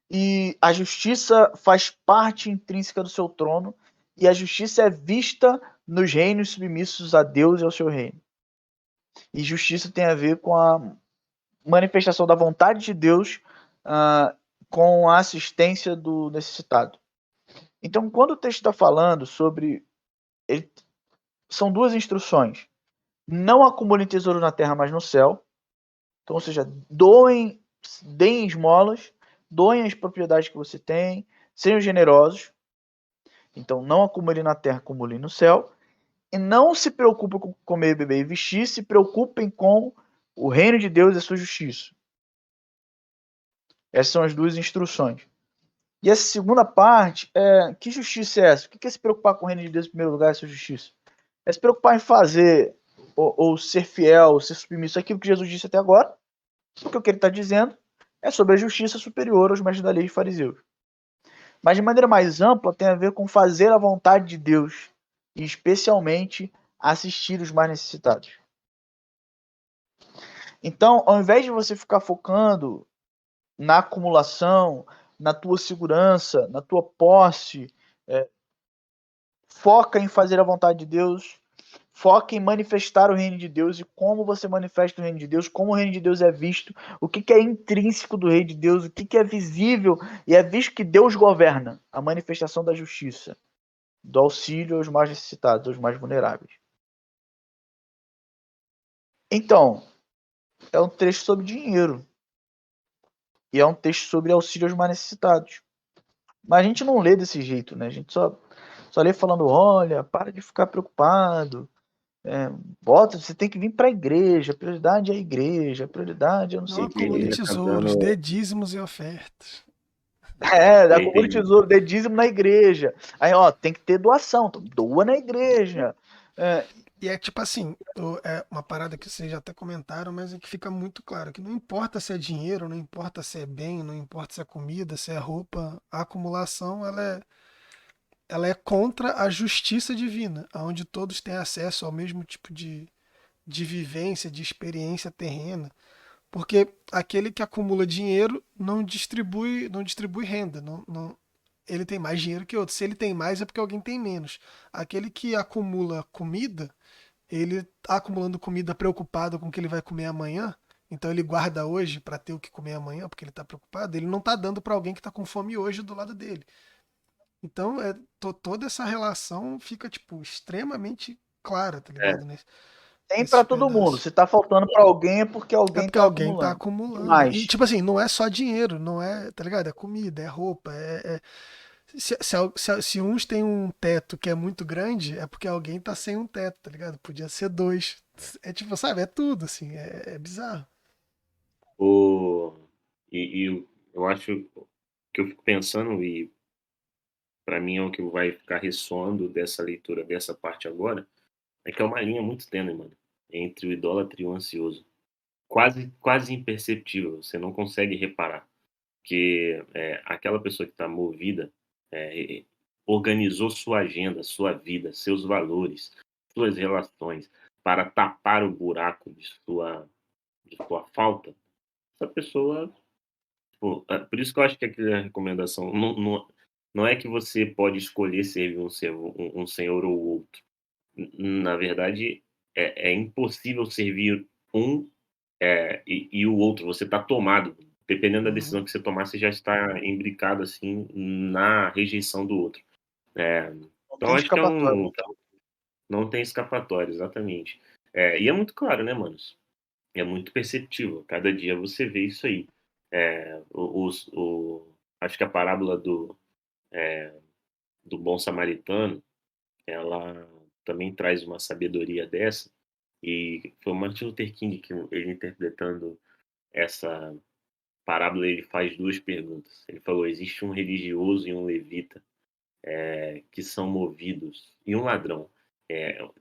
e a justiça faz parte intrínseca do seu trono, e a justiça é vista nos reinos submissos a Deus e ao seu reino. E justiça tem a ver com a manifestação da vontade de Deus com a assistência do necessitado. Então, quando o texto está falando sobre... são duas instruções. Não acumulem tesouro na terra, mas no céu. Então, ou seja, deem esmolas, doem as propriedades que você tem, sejam generosos. Então, não acumulem na terra, acumulem no céu. E não se preocupem com comer, beber e vestir, se preocupem com o reino de Deus e a sua justiça. Essas são as duas instruções. E essa segunda parte, que justiça é essa? O que é se preocupar com o reino de Deus em primeiro lugar e a sua justiça? É se preocupar em fazer ou ser fiel, ser submisso àquilo que Jesus disse até agora, porque o que ele está dizendo é sobre a justiça superior aos mestres da lei e fariseus. Mas de maneira mais ampla tem a ver com fazer a vontade de Deus e especialmente assistir os mais necessitados. Então, ao invés de você ficar focando na acumulação, na tua segurança, na tua posse, foca em fazer a vontade de Deus, foca em manifestar o reino de Deus e como você manifesta o reino de Deus, como o reino de Deus é visto, o que é intrínseco do reino de Deus, o que é visível e é visto que Deus governa, a manifestação da justiça, do auxílio aos mais necessitados, aos mais vulneráveis. Então, é um texto sobre dinheiro e é um texto sobre auxílio aos mais necessitados. Mas a gente não lê desse jeito, né? A gente só lê falando, olha, para de ficar preocupado, você tem que vir para a igreja, a prioridade é a igreja, a prioridade eu não sei o que. Não acumule tesouros, dê dízimos e ofertas. Acumule tesouro, dê dízimo na igreja. Aí, tem que ter doação, então doa na igreja. E é tipo assim, é uma parada que vocês já até comentaram, mas é que fica muito claro que não importa se é dinheiro, não importa se é bem, não importa se é comida, se é roupa, a acumulação ela é contra a justiça divina, onde todos têm acesso ao mesmo tipo de vivência, de experiência terrena. Porque aquele que acumula dinheiro não distribui renda. Ele tem mais dinheiro que outro. Se ele tem mais, é porque alguém tem menos. Aquele que acumula comida, ele está acumulando comida preocupado com o que ele vai comer amanhã. Então ele guarda hoje para ter o que comer amanhã, porque ele está preocupado. Ele não está dando para alguém que está com fome hoje do lado dele. Então toda essa relação fica tipo extremamente clara, tá ligado? Tem para todo mundo. Se tá faltando para alguém é porque É alguém porque tá alguém tá acumulando. acumulando. E, tipo assim, não é só dinheiro, não é, tá ligado? É comida, é roupa, Se uns têm um teto que é muito grande, é porque alguém tá sem um teto, tá ligado? Podia ser dois. É tipo, sabe, é tudo, assim, é bizarro. O, eu acho que eu fico pensando, e para mim é o que vai ficar ressoando dessa leitura, dessa parte agora, é que é uma linha muito tênue, mano, entre o idólatra e o ansioso. Quase imperceptível, você não consegue reparar. Que aquela pessoa que está movida é, organizou sua agenda, sua vida, seus valores, suas relações para tapar o buraco de sua falta. Essa pessoa, pô, por isso que eu acho que aquela recomendação não é que você pode escolher servir um senhor ou outro. Na verdade, é impossível servir um e o outro, você está tomado. Dependendo da Uhum. decisão que você tomar, você já está imbricado assim na rejeição do outro. É, Não então tem acho que escapatória. não tem escapatória, exatamente. E é muito claro, né, manos? É muito perceptível. Cada dia você vê isso aí. Acho que a parábola do bom samaritano, ela também traz uma sabedoria dessa. E foi o Martin Luther King que ele interpretando essa parábola, ele faz duas perguntas. Ele falou: existe um religioso e um levita que são movidos, e um ladrão.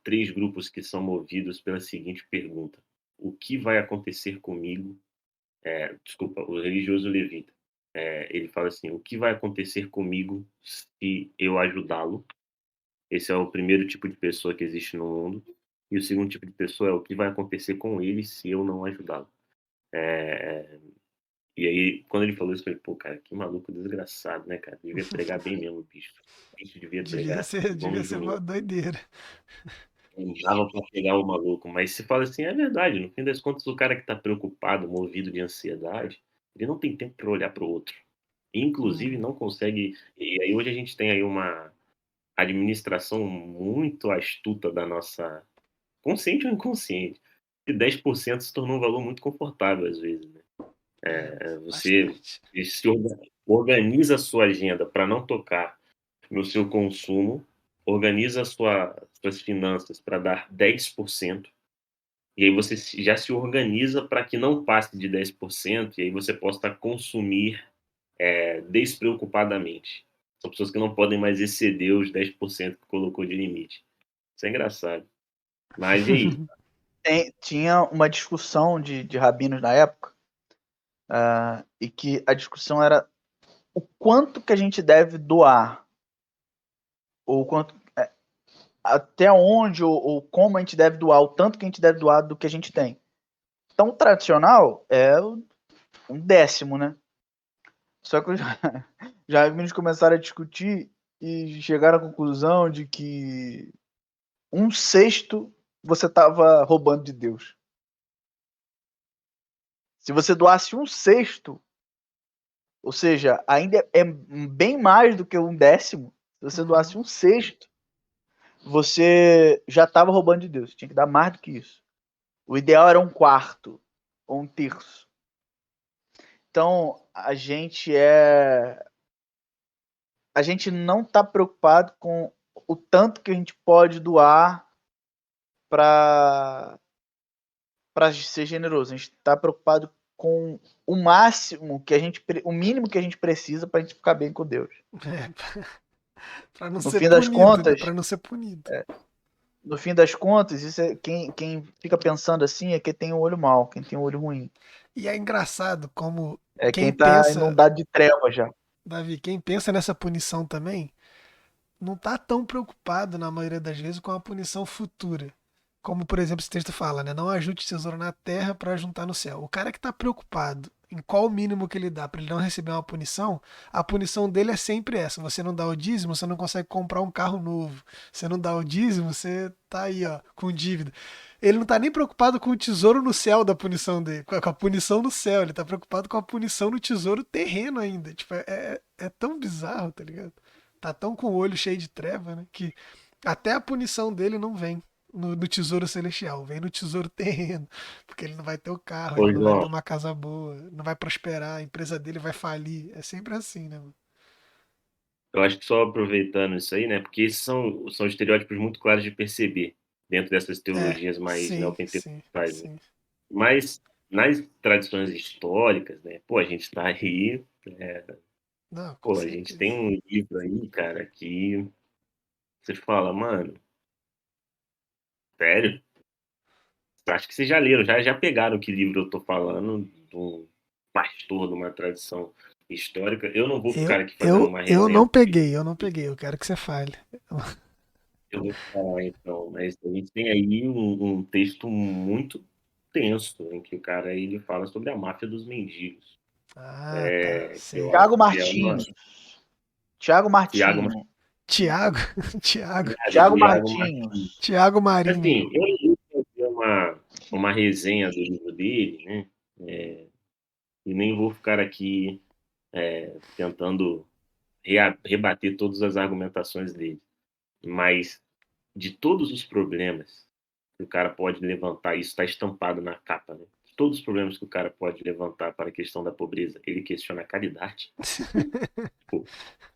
Três grupos que são movidos pela seguinte pergunta: o que vai acontecer comigo? Desculpa, o religioso e o levita. Ele fala assim: o que vai acontecer comigo se eu ajudá-lo? Esse é o primeiro tipo de pessoa que existe no mundo. E o segundo tipo de pessoa é o que vai acontecer com ele se eu não ajudá-lo. É, E aí, quando ele falou isso, eu falei, pô, cara, que maluco desgraçado, né, cara? Devia pregar bem mesmo, bicho. O bicho devia Devia pregar ser, igual um devia ser uma jumento. doideira. Não dava pra pegar o maluco. Mas se fala assim, é verdade. No fim das contas, o cara que tá preocupado, movido de ansiedade, ele não tem tempo para olhar para o outro. Inclusive, Uhum. não consegue. E aí, hoje a gente tem aí uma administração muito astuta da nossa. Consciente ou inconsciente. E 10% se tornou um valor muito confortável, às vezes, né? É, Você bastante. se organiza a sua agenda para não tocar no seu consumo, organiza suas finanças para dar 10%, e aí você já se organiza para que não passe de 10%, e aí você possa consumir despreocupadamente. São pessoas que não podem mais exceder os 10% que colocou de limite. Isso é engraçado. Mas e aí? Tinha uma discussão de rabinos na época, e que a discussão era o quanto que a gente deve doar, ou quanto, até onde ou como a gente deve doar, o tanto que a gente deve doar do que a gente tem. Então, o tradicional é um décimo, né? Só que já rabinos começaram a discutir e chegaram à conclusão de que um sexto você estava roubando de Deus. Se você doasse um sexto, ou seja, ainda é bem mais do que um décimo. Se você Uhum. doasse um sexto, você já estava roubando de Deus. Tinha que dar mais do que isso. O ideal era um quarto ou um terço. Então, a gente não está preocupado com o tanto que a gente pode doar para ser generoso. A gente está preocupado com o máximo que o mínimo que a gente precisa para a gente ficar bem com Deus. É, pra não No ser fim das punido, né? contas, Pra não ser punido. isso quem fica pensando assim é quem tem o olho mau, quem tem o olho ruim. E é engraçado como É quem quem está pensa, inundado de trevas já. Davi, quem pensa nessa punição também, não tá tão preocupado, na maioria das vezes, com a punição futura. Como, por exemplo, esse texto fala, né? Não ajunte tesouro na terra para juntar no céu. O cara que está preocupado em qual o mínimo que ele dá para ele não receber uma punição, a punição dele é sempre essa. Você não dá o dízimo, você não consegue comprar um carro novo. Você não dá o dízimo, você tá aí, ó, com dívida. Ele não tá nem preocupado com o tesouro no céu da punição dele, com a punição no céu. Ele tá preocupado com a punição no tesouro terreno ainda. Tipo, é tão bizarro, tá ligado? Tá tão com o olho cheio de treva, né? Que até a punição dele não vem no tesouro celestial, vem no tesouro terreno. Porque ele não vai ter o carro, Ô, ele não vai ter João, uma casa boa, não vai prosperar, a empresa dele vai falir. É sempre assim, né, mano? eu acho que só aproveitando isso aí, né? Porque esses são estereótipos muito claros de perceber dentro dessas teologias mais Sim, sim, neopentecostais, né? sim. Mas nas tradições históricas, né? Pô, a gente tá aí, Não, com pô, a gente tem certeza. um livro aí, cara, que você fala, mano, sério? Acho que vocês já leram, já pegaram que livro eu tô falando, de um pastor de uma tradição histórica. Eu não vou ficar aqui fazendo uma Eu resenha, não peguei, eu não peguei. Eu quero que você fale. eu vou falar então, mas a gente tem aí um texto muito tenso, em que o cara ele fala sobre a máfia dos mendigos, Ah, tá. que eu Sei. acho Thiago que é uma... Martins. Thiago Tiago, Martinho. Tiago, Tiago, Thiago Tiago Martinho. Martins. Tiago Marinho. Assim, eu fazer uma resenha do livro dele, né? E nem vou ficar aqui tentando rebater todas as argumentações dele. Mas de todos os problemas que o cara pode levantar, isso está estampado na capa, né? Todos os problemas que o cara pode levantar para a questão da pobreza, ele questiona a caridade. Pô,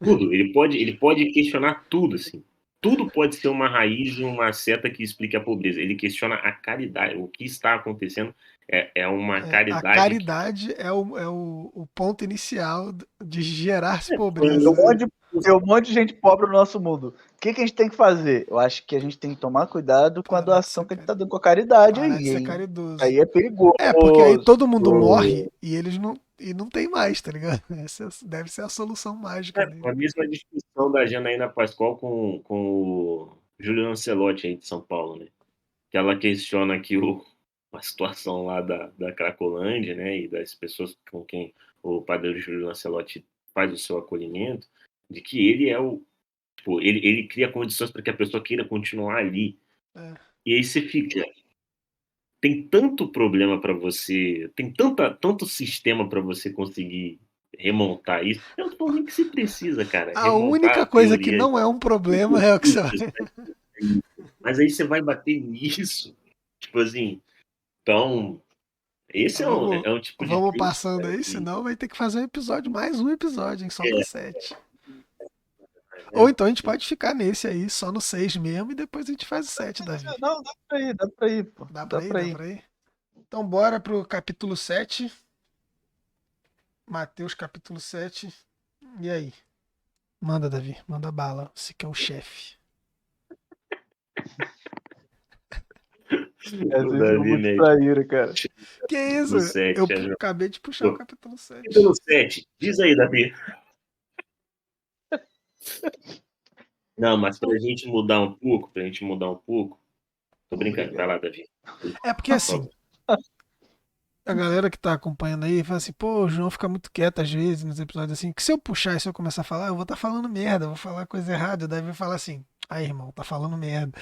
tudo, ele pode questionar tudo, assim. Tudo pode ser uma raiz de uma seta que explique a pobreza. Ele questiona a caridade. O que está acontecendo é uma A caridade que caridade o ponto inicial de gerar Vê um pobreza. monte vê um monte de gente pobre no nosso mundo. O que a gente tem que fazer? Eu acho que a gente tem que tomar cuidado com a Parar de doação ser, que a gente tá dando com a caridade parar de aí, ser hein? caridoso. Aí é perigoso. É, porque aí todo mundo morre e eles não tem mais, tá ligado? Essa deve ser a solução mágica dele. a mesma discussão da Janaína Pascoal com o Júlio Lancelotti aí de São Paulo, né? Que ela questiona aqui a situação lá da Cracolândia, né? E das pessoas com quem o padre Júlio Lancelotti faz o seu acolhimento, de que ele é o... Tipo, ele cria condições para que a pessoa queira continuar ali. É. E aí você fica... Tem tanto problema para você, tem tanto sistema para você conseguir remontar isso. Eu não tô falando nem que se precisa, cara, A remontar única a coisa que teoria não é um problema é o que você vai. científicas, mas aí você vai bater nisso. Tipo assim, então, esse é um, Vamos, é um tipo de vamos texto, passando cara, aí, que senão vai ter que fazer um episódio, mais um episódio, hein? Só no é, 7. Ou né? então a gente pode ficar nesse aí, só no 6 mesmo, e depois a gente faz o 7, Davi. Não, dá pra ir, pô. Dá Dá pra ir, pra dá ir. pra ir. Então bora pro capítulo 7. Mateus capítulo 7. E aí? Manda, Davi. Manda bala. Você que é o chefe. Essa O é Davi, muito né? traíra, cara. Que isso? Do Eu 7. acabei de puxar o capítulo 7. Capítulo 7. Diz aí, Davi. Não, mas pra gente mudar um pouco. Tô brincando, vai Obrigado. lá, Davi. É porque Por assim, favor. a galera que tá acompanhando aí fala assim, pô, o João fica muito quieto às vezes nos episódios assim, que se eu puxar e se eu começar a falar, eu vou estar falando merda, eu vou falar coisa errada, daí vai falar assim, aí irmão, tá falando merda.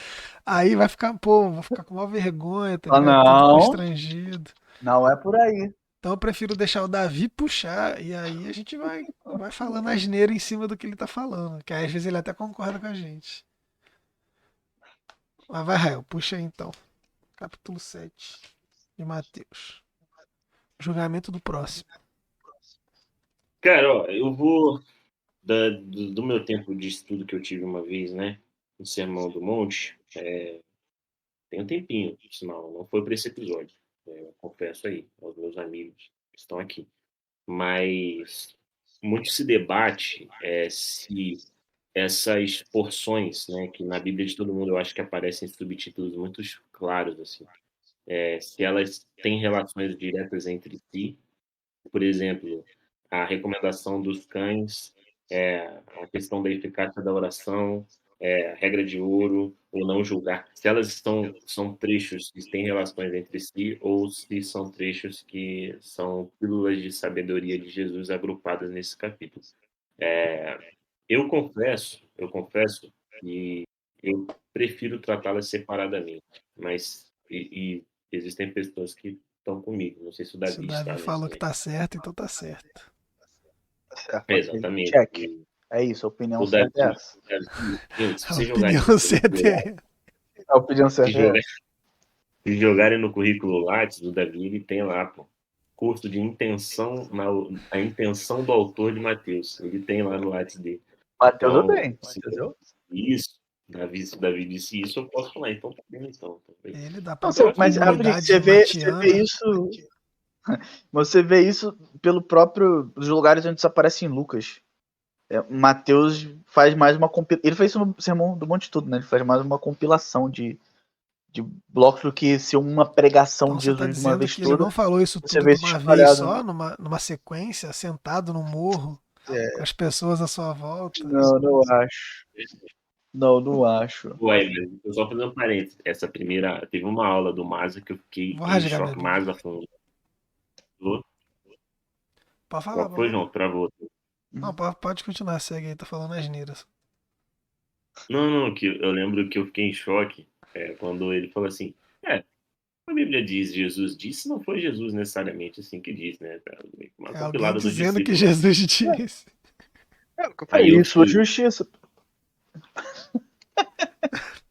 Aí vai ficar, pô, vou ficar com maior vergonha, tá Ah, ligado? Todo não. constrangido. Não é por aí. Então eu prefiro deixar o Davi puxar e aí a gente vai falando asneira em cima do que ele tá falando, que aí, às vezes ele até concorda com a gente. Mas vai, Rael, puxa aí então. Capítulo 7 de Mateus. Julgamento do próximo. Cara, ó, eu vou do meu tempo de estudo que eu tive uma vez, né? No Sermão do Monte. Tem um tempinho, por sinal, não foi para esse episódio. Eu confesso aí aos meus amigos que estão aqui. Mas muito se debate se essas porções, né, que na Bíblia de todo mundo eu acho que aparecem subtítulos muito claros, assim, se elas têm relações diretas entre si. Por exemplo, a recomendação dos cães, a questão da eficácia da oração, a regra de ouro, ou não julgar, se elas são trechos que têm relações entre si, ou se são trechos que são pílulas de sabedoria de Jesus agrupadas nesse capítulo. Eu confesso que eu prefiro tratá-las separadamente, mas existem pessoas que estão comigo. Não sei se o Se o Davi Davi está nessa, falou que né? tá certo, então tá certo. Tá certo, ok. Exatamente. Check. É isso, a opinião O certa é Davi, essa. gente, se A vocês opinião jogarem no certa currículo Lattes, é. A opinião se certa é jogar- essa. se jogarem no currículo Lattes, o Davi ele tem lá, pô, curso de a intenção do autor de Mateus. Ele tem lá no Lattes dele. Mateus eu Então, tenho. se Mateus eu. isso, Davi disse isso, eu posso falar. Então, tá bem, então. Tá bem. Ele dá a Não, própria mas rapidinho, comunidade você vê matiana. isso. Você vê isso pelo próprio. Os lugares onde isso aparece em Lucas. Mateus faz mais uma compilação. Ele fez isso no Sermão do Monte Tudo, né? Ele faz mais uma compilação de blocos do que ser uma pregação Então de você está Jesus de uma dizendo vez que ele toda. não falou isso Você tudo vê de isso uma vez espalhado. só, numa sequência, sentado no morro, com as pessoas à sua volta? Não acho. Não acho. Ué, mas eu só fazendo um parênteses. Essa primeira. Teve uma aula do Masa que eu fiquei Vou em rasgar minha choque. Bíblia. Masa falando. Pode falar, Qual pode foi, falar. João? Travou. Não, pode continuar, segue aí, tá falando asneiras. Não, que eu lembro que eu fiquei em choque quando ele falou assim: é, a Bíblia diz, Jesus disse, não foi Jesus necessariamente assim que diz, né? Uma É alguém compilada dos dizendo que discípulos lá. Jesus disse. Aí eu Isso, fui, justiça.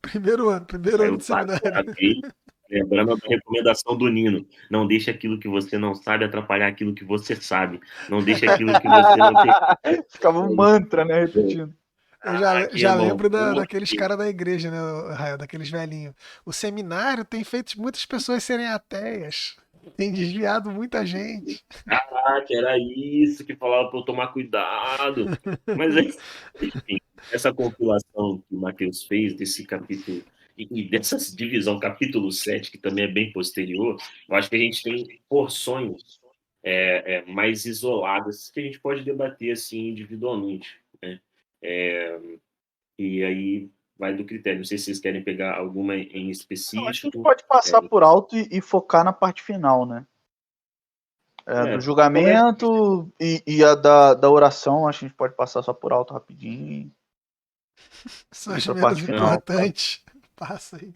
Primeiro aí ano eu do seminário. parei, lembrando da recomendação do Nino: não deixe aquilo que você não sabe atrapalhar aquilo que você sabe. Não deixe aquilo que você não tem. Ficava um mantra, né? Repetindo. Eu Caraca, já irmão, lembro como daqueles que. caras da igreja, né, Rael, daqueles velhinhos. O seminário tem feito muitas pessoas serem ateias. Tem desviado muita gente. Caraca, era isso que falava para eu tomar cuidado. Mas, enfim, essa compilação que o Mateus fez desse capítulo e dessa divisão, capítulo 7 que também é bem posterior, eu acho que a gente tem porções mais isoladas que a gente pode debater assim individualmente, né? É, e aí vai do critério. Não sei se vocês querem pegar alguma em Eu acho que a gente específico. pode passar por alto e focar na parte final, né? Do Começa. julgamento e a da oração, acho que a gente pode passar só por alto rapidinho São e ir as pra menos parte final. importantes. Passa aí.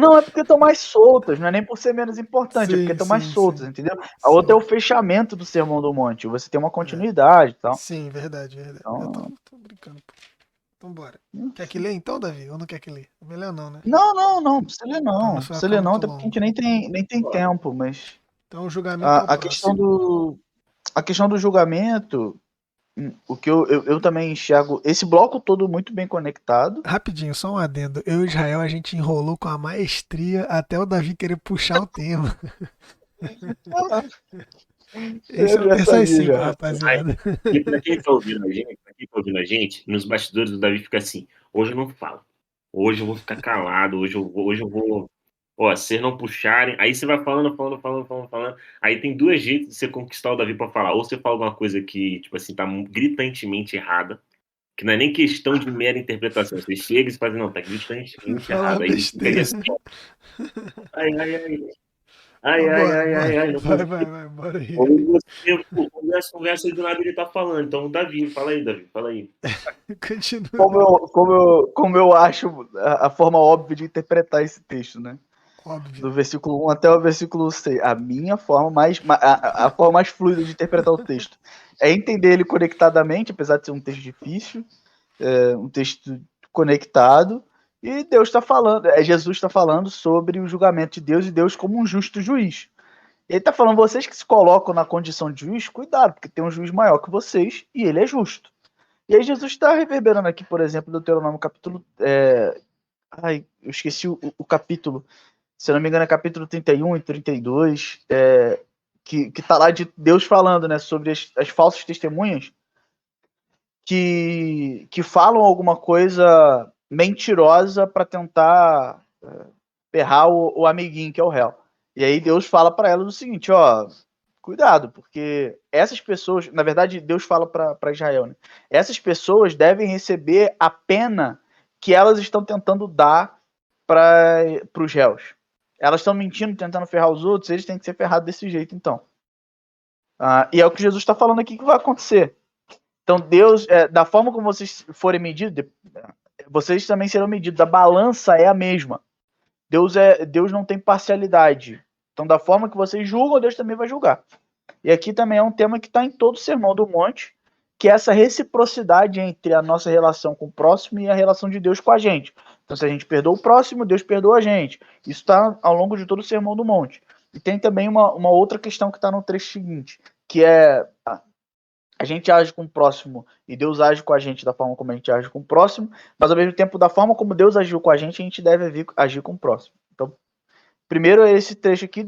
Não, é porque estão mais soltas, não é nem por ser menos importante, é porque Sim, estão mais sim, soltas, sim. entendeu? A outra é Sim, o fechamento do Sermão do Monte, você tem uma é. continuidade e tal. Sim, verdade, verdade. Eu Então, tô brincando. Então bora. Quer que lê então, Davi? Ou não quer que lê? É melhor não, né? não, precisa ler Pra não. não Precisa ficar ler não, muito até porque a longo. gente nem tem tempo, mas Então o julgamento é o a questão próximo. do julgamento, o que eu também enxergo esse bloco todo muito bem conectado. Rapidinho, só um adendo. Eu e Israel, a gente enrolou com a maestria até o Davi querer puxar o tema. Esse é Eu o já Terça às sabia 5, já. rapaziada. E para quem está ouvindo a gente, pra quem tá ouvindo a gente, nos bastidores o Davi fica assim: hoje eu não falo, hoje eu vou ficar calado, hoje eu vou. Ó, se vocês não puxarem, aí você vai falando. Aí tem dois jeitos de você conquistar o Davi para falar. Ou você fala alguma coisa que, tipo assim, tá gritantemente errada, que não é nem questão de mera interpretação. Você chega e você fala, não, tá gritantemente Falar errado. Aí ele fica ali besteira. assim, ai, ai, ai, ai, Então ai, bora, ai, bora. ai, ai, não Vai, consigo. vai, vai, bora aí. Ou você conversa e do nada ele tá falando. Então, Davi, fala aí. Continua. Como eu acho a forma óbvia de interpretar esse texto, né? Óbvio. Do versículo 1 até o versículo 6. A minha forma a forma mais fluida de interpretar o texto é entender ele conectadamente, apesar de ser um texto difícil, um texto conectado, e Deus está falando, Jesus está falando sobre o julgamento de Deus e Deus como um justo juiz. Ele está falando, vocês que se colocam na condição de juiz, cuidado, porque tem um juiz maior que vocês e ele é justo. E aí Jesus está reverberando aqui, por exemplo, Deuteronômio capítulo. Eu esqueci o capítulo. Se eu não me engano, é capítulo 31 e 32, que está lá de Deus falando, né, sobre as falsas testemunhas que falam alguma coisa mentirosa para tentar ferrar o amiguinho, que é o réu. E aí Deus fala para elas o seguinte, ó, cuidado, porque essas pessoas, na verdade Deus fala para Israel, né? Essas pessoas devem receber a pena que elas estão tentando dar para os réus. Elas estão mentindo, tentando ferrar os outros, eles têm que ser ferrados desse jeito, então. E é o que Jesus está falando aqui que vai acontecer. Então Deus, da forma como vocês forem medidos, vocês também serão medidos. A balança é a mesma. Deus não tem parcialidade. Então, da forma que vocês julgam, Deus também vai julgar. E aqui também é um tema que está em todo o Sermão do Monte, que é essa reciprocidade entre a nossa relação com o próximo e a relação de Deus com a gente. Então, se a gente perdoa o próximo, Deus perdoa a gente. Isso está ao longo de todo o Sermão do Monte. E tem também uma outra questão que está no trecho seguinte, que é a gente age com o próximo e Deus age com a gente da forma como a gente age com o próximo, mas ao mesmo tempo, da forma como Deus agiu com a gente deve agir com o próximo. Então, primeiro é esse trecho aqui,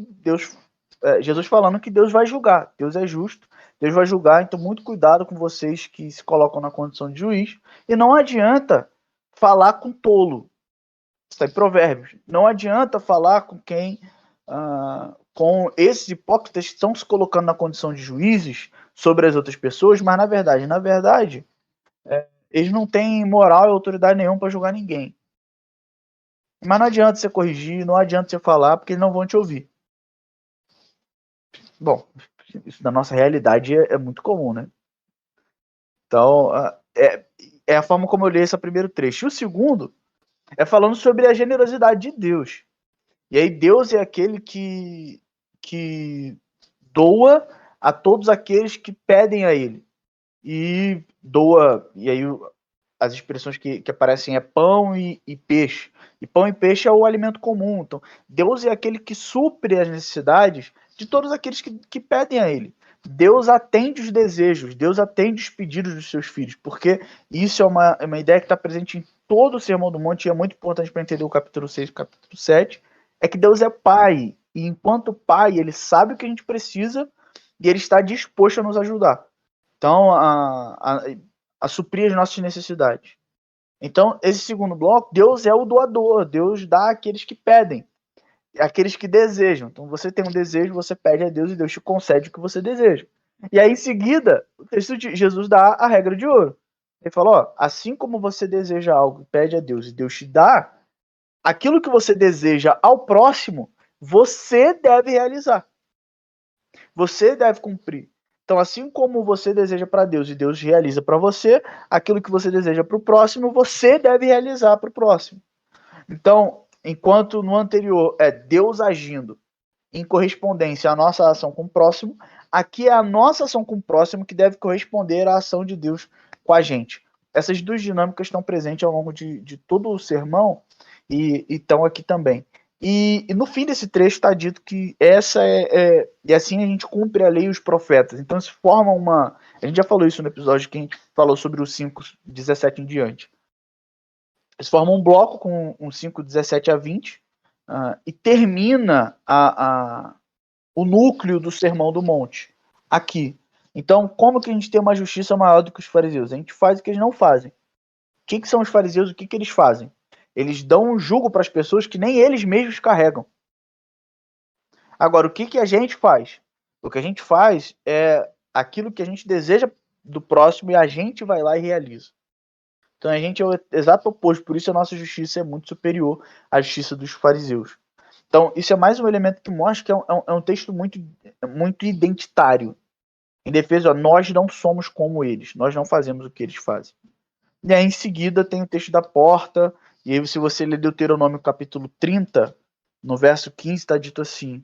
Jesus falando que Deus vai julgar, Deus é justo, Deus vai julgar, então muito cuidado com vocês que se colocam na condição de juiz, e não adianta falar com tolo. Está em Provérbios. Não adianta falar com quem, com esses hipócritas que estão se colocando na condição de juízes sobre as outras pessoas, mas na verdade, eles não têm moral e autoridade nenhuma para julgar ninguém. Mas não adianta você corrigir, não adianta você falar, porque eles não vão te ouvir. Bom, isso na nossa realidade é muito comum, né? Então, é a forma como eu li esse primeiro trecho. E o segundo é falando sobre a generosidade de Deus. E aí Deus é aquele que doa a todos aqueles que pedem a ele. E doa, e aí as expressões que aparecem é pão e peixe. E pão e peixe é o alimento comum. Então, Deus é aquele que supre as necessidades de todos aqueles que pedem a ele. Deus atende os desejos, Deus atende os pedidos dos seus filhos, porque isso é uma ideia que está presente em todo o Sermão do Monte, e é muito importante para entender o capítulo 6 e o capítulo 7, é que Deus é Pai, e enquanto Pai, Ele sabe o que a gente precisa, e Ele está disposto a nos ajudar. Então, a suprir as nossas necessidades. Então, esse segundo bloco, Deus é o doador, Deus dá àqueles que pedem, àqueles que desejam. Então, você tem um desejo, você pede a Deus e Deus te concede o que você deseja. E aí, em seguida, o texto de Jesus dá a regra de ouro. Ele fala, ó, assim como você deseja algo, pede a Deus e Deus te dá, aquilo que você deseja ao próximo, você deve realizar. Você deve cumprir. Então, assim como você deseja para Deus e Deus realiza para você, aquilo que você deseja para o próximo, você deve realizar para o próximo. Então, enquanto no anterior é Deus agindo em correspondência à nossa ação com o próximo, aqui é a nossa ação com o próximo que deve corresponder à ação de Deus com a gente. Essas duas dinâmicas estão presentes ao longo de todo o sermão e estão aqui também. E no fim desse trecho está dito que e assim a gente cumpre a lei e os profetas. Então se forma uma. A gente já falou isso no episódio que a gente falou sobre os 5:17 em diante. Se forma um bloco com um 5:17 a 20 e termina o núcleo do Sermão do Monte aqui. Então, como que a gente tem uma justiça maior do que os fariseus? A gente faz o que eles não fazem. O que são os fariseus? O que eles fazem? Eles dão um jugo para as pessoas que nem eles mesmos carregam. Agora, o que a gente faz? O que a gente faz é aquilo que a gente deseja do próximo e a gente vai lá e realiza. Então a gente é o exato oposto, por isso a nossa justiça é muito superior à justiça dos fariseus. Então isso é mais um elemento que mostra que é um texto muito, muito identitário. Em defesa, nós não somos como eles, nós não fazemos o que eles fazem. E aí em seguida tem o texto da porta, e aí se você ler Deuteronômio capítulo 30, no verso 15 está dito assim: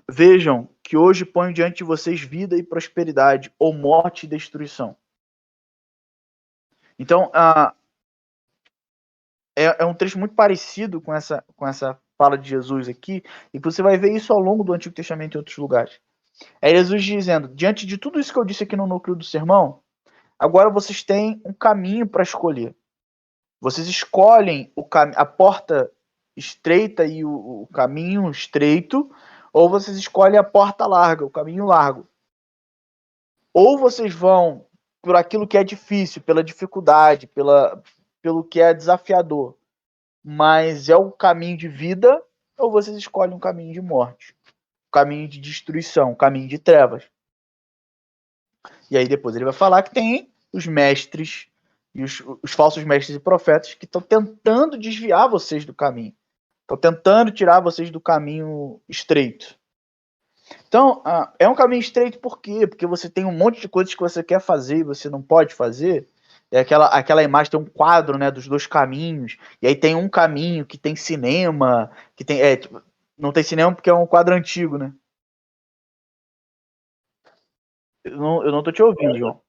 vejam que hoje ponho diante de vocês vida e prosperidade, ou morte e destruição. Então, é um trecho muito parecido com essa fala de Jesus aqui, e você vai ver isso ao longo do Antigo Testamento em outros lugares. É Jesus dizendo, diante de tudo isso que eu disse aqui no núcleo do sermão, agora vocês têm um caminho para escolher. Vocês escolhem a porta estreita e o caminho estreito, ou vocês escolhem a porta larga, o caminho largo. Ou vocês vão por aquilo que é difícil, pela dificuldade, pelo que é desafiador, mas é o caminho de vida, ou vocês escolhem um caminho de morte, um caminho de destruição, um caminho de trevas. E aí depois ele vai falar que tem os mestres e os falsos mestres e profetas que estão tentando desviar vocês do caminho, estão tentando tirar vocês do caminho estreito. Então, é um caminho estreito por quê? Porque você tem um monte de coisas que você quer fazer e você não pode fazer. É aquela imagem, tem um quadro, né, dos dois caminhos, e aí tem um caminho que tem cinema, que tem. Não tem cinema porque é um quadro antigo, né? Eu não tô te ouvindo, João.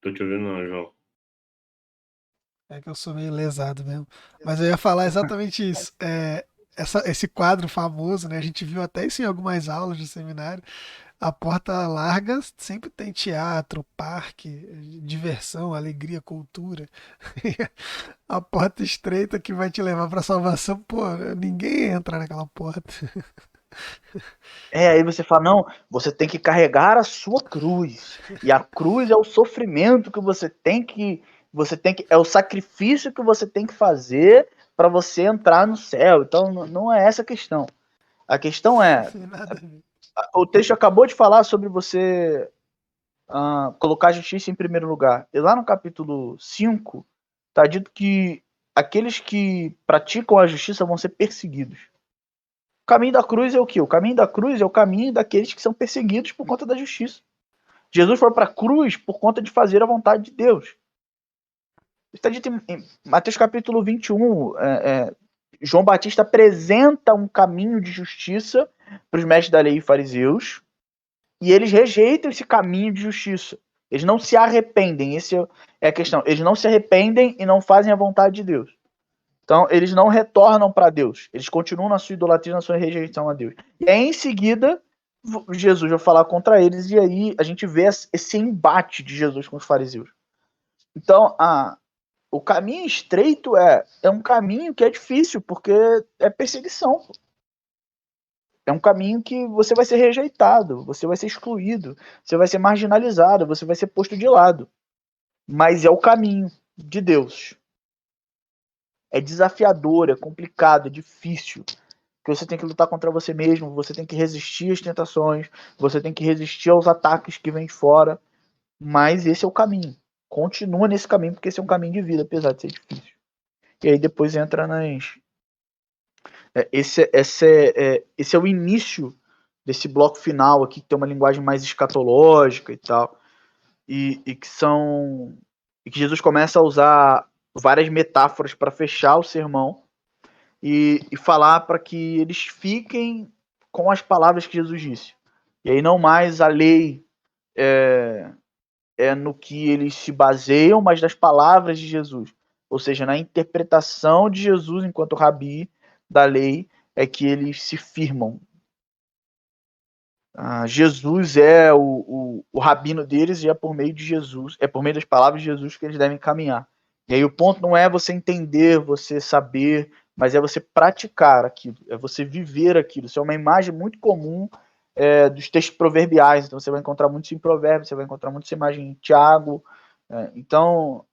Tô te ouvindo não, João. É que eu sou meio lesado mesmo. Mas eu ia falar exatamente isso. Esse quadro famoso, né? A gente viu até isso em algumas aulas do seminário. A porta larga sempre tem teatro, parque, diversão, alegria, cultura. A porta estreita que vai te levar pra salvação, pô, ninguém entra naquela porta. Aí você fala, não, você tem que carregar a sua cruz. E a cruz é o sofrimento que é o sacrifício que você tem que fazer para você entrar no céu. Então não é essa a questão. A questão é, Nada a ver. o texto acabou de falar sobre você colocar a justiça em primeiro lugar. E lá no capítulo 5, está dito que aqueles que praticam a justiça vão ser perseguidos. O caminho da cruz é o quê? O caminho da cruz é o caminho daqueles que são perseguidos por conta da justiça. Jesus foi para a cruz por conta de fazer a vontade de Deus. Está dito em Mateus capítulo 21, João Batista apresenta um caminho de justiça para os mestres da lei e fariseus, e eles rejeitam esse caminho de justiça. Eles não se arrependem, essa é a questão. Eles não se arrependem e não fazem a vontade de Deus. Então, eles não retornam para Deus. Eles continuam na sua idolatria, na sua rejeição a Deus. E aí, em seguida, Jesus vai falar contra eles, e aí a gente vê esse embate de Jesus com os fariseus. Então, o caminho estreito é um caminho que é difícil, porque é perseguição. É um caminho que você vai ser rejeitado, você vai ser excluído, você vai ser marginalizado, você vai ser posto de lado. Mas é o caminho de Deus. É desafiador, é complicado, é difícil. Porque você tem que lutar contra você mesmo, você tem que resistir às tentações, você tem que resistir aos ataques que vêm de fora. Mas esse é o caminho. Continua nesse caminho, porque esse é um caminho de vida, apesar de ser difícil. E aí depois entra nas... Esse é o início desse bloco final aqui, que tem uma linguagem mais escatológica e tal. E que Jesus começa a usar várias metáforas para fechar o sermão e falar para que eles fiquem com as palavras que Jesus disse. E aí não mais a lei é no que eles se baseiam, mas nas palavras de Jesus. Ou seja, na interpretação de Jesus enquanto rabi da lei é que eles se firmam. Jesus é o rabino deles e é por meio de Jesus, é por meio das palavras de Jesus que eles devem caminhar. E aí o ponto não é você entender, você saber, mas é você praticar aquilo, é você viver aquilo. Isso é uma imagem muito comum dos textos proverbiais. Então você vai encontrar muito isso em Provérbios, você vai encontrar muito essa imagem em Tiago. Então,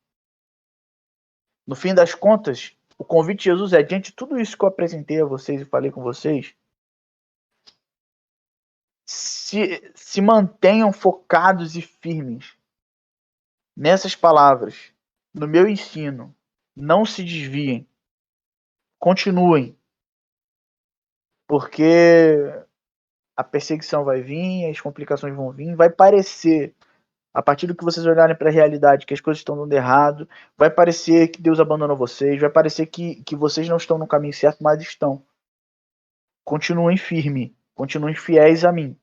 no fim das contas, o convite de Jesus é, diante de tudo isso que eu apresentei a vocês e falei com vocês, se mantenham focados e firmes nessas palavras, no meu ensino. Não se desviem. Continuem. Porque a perseguição vai vir, as complicações vão vir, vai parecer, a partir do que vocês olharem para a realidade, que as coisas estão dando errado, vai parecer que Deus abandonou vocês, vai parecer que vocês não estão no caminho certo, mas estão. Continuem firmes, continuem fiéis a mim.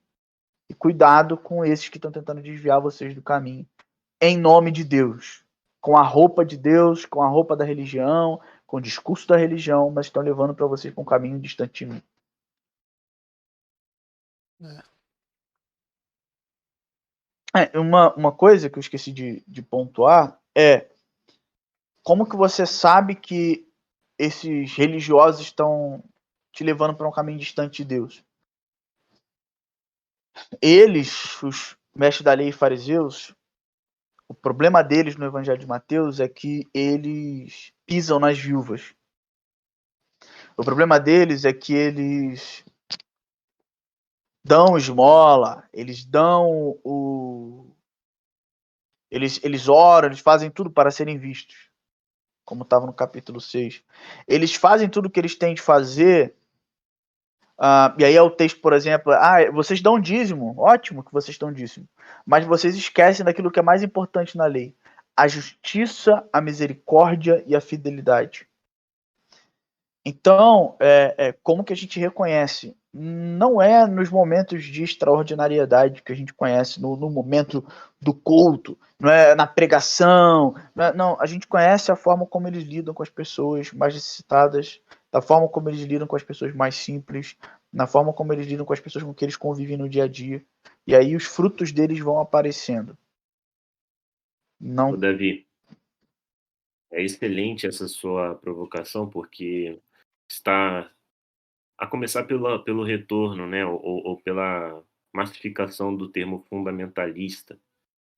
E cuidado com esses que estão tentando desviar vocês do caminho. Em nome de Deus. Com a roupa de Deus, com a roupa da religião, com o discurso da religião, mas estão levando para vocês para um caminho distante de mim. Uma coisa que eu esqueci de pontuar é como que você sabe que esses religiosos estão te levando para um caminho distante de Deus? Eles, os mestres da lei e fariseus, o problema deles no Evangelho de Mateus é que eles pisam nas viúvas. O problema deles é que eles dão esmola, eles dão eles oram, eles fazem tudo para serem vistos, como estava no capítulo 6. Eles fazem tudo o que eles têm de fazer. E aí é o texto, por exemplo, vocês dão dízimo, ótimo que vocês dão dízimo, mas vocês esquecem daquilo que é mais importante na lei: a justiça, a misericórdia e a fidelidade. Então, como que a gente reconhece? Não é nos momentos de extraordinariedade que a gente conhece, no momento do culto, não é na pregação, não, a gente conhece a forma como eles lidam com as pessoas mais necessitadas, da forma como eles lidam com as pessoas mais simples, na forma como eles lidam com as pessoas com que eles convivem no dia a dia. E aí os frutos deles vão aparecendo. Ô, Não Davi, é excelente essa sua provocação, porque está a começar pelo retorno, né, ou pela massificação do termo fundamentalista.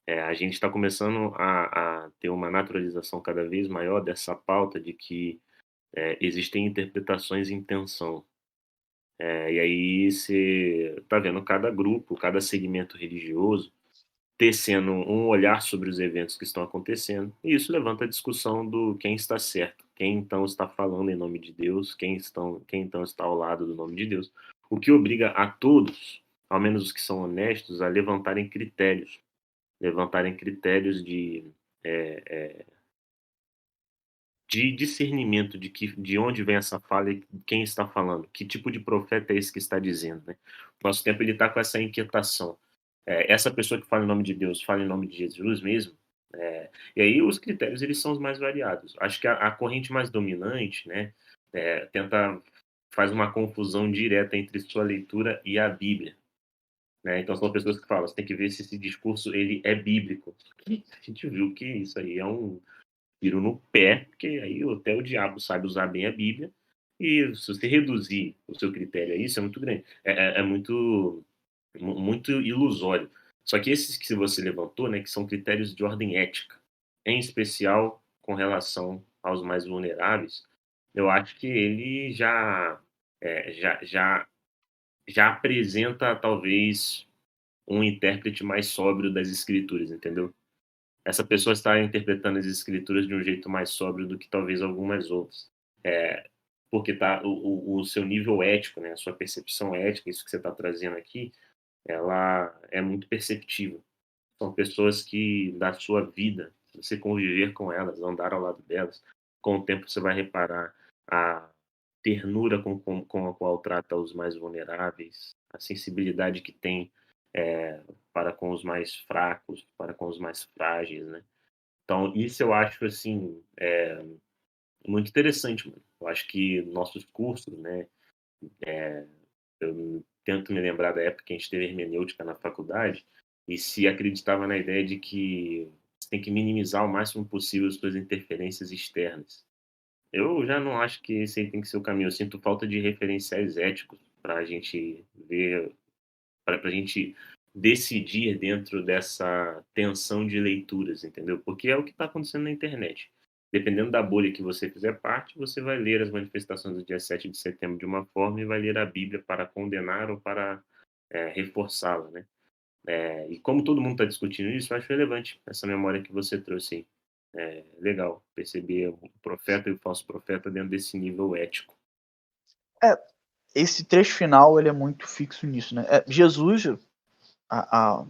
A gente está começando a ter uma naturalização cada vez maior dessa pauta de que existem interpretações em tensão. E aí você está vendo cada grupo, cada segmento religioso tecendo um olhar sobre os eventos que estão acontecendo, e isso levanta a discussão do quem está certo, quem então está falando em nome de Deus, quem então está ao lado do nome de Deus, o que obriga a todos, ao menos os que são honestos, a levantarem critérios de discernimento de onde vem essa fala e quem está falando, que tipo de profeta é esse que está dizendo, né? Nosso tempo ele está com essa inquietação. Essa pessoa que fala em nome de Deus, fala em nome de Jesus mesmo, e aí os critérios eles são os mais variados. Acho que a corrente mais dominante, né, faz uma confusão direta entre sua leitura e a Bíblia, né? Então são pessoas que falam, você tem que ver se esse discurso ele é bíblico. E a gente viu que isso aí é um tiro no pé, porque aí até o diabo sabe usar bem a Bíblia, e se você reduzir o seu critério a isso, é muito grande, é muito ilusório. Só que esses que você levantou, né, que são critérios de ordem ética, em especial com relação aos mais vulneráveis, eu acho que ele já apresenta talvez um intérprete mais sóbrio das escrituras, entendeu? Essa pessoa está interpretando as escrituras de um jeito mais sóbrio do que talvez algumas outras. Porque o seu nível ético, né, a sua percepção ética, isso que você está trazendo aqui, ela é muito perceptível. São pessoas que, da sua vida, se você conviver com elas, andar ao lado delas, com o tempo você vai reparar a ternura com a qual trata os mais vulneráveis, a sensibilidade que tem para com os mais fracos, para com os mais frágeis, né? Então, isso eu acho, assim, muito interessante, mano. Eu acho que nossos cursos, né, eu tento me lembrar da época que a gente teve hermenêutica na faculdade e se acreditava na ideia de que você tem que minimizar o máximo possível as suas interferências externas. Eu já não acho que esse aí tem que ser o caminho. Eu sinto falta de referenciais éticos para a gente ver, para a gente decidir dentro dessa tensão de leituras, entendeu? Porque é o que está acontecendo na internet. Dependendo da bolha que você fizer parte, você vai ler as manifestações do dia 7 de setembro de uma forma e vai ler a Bíblia para condenar ou para reforçá-la, né? E como todo mundo está discutindo isso, eu acho relevante essa memória que você trouxe aí. Legal perceber o profeta e o falso profeta dentro desse nível ético. Esse trecho final ele é muito fixo nisso, né? Jesus, a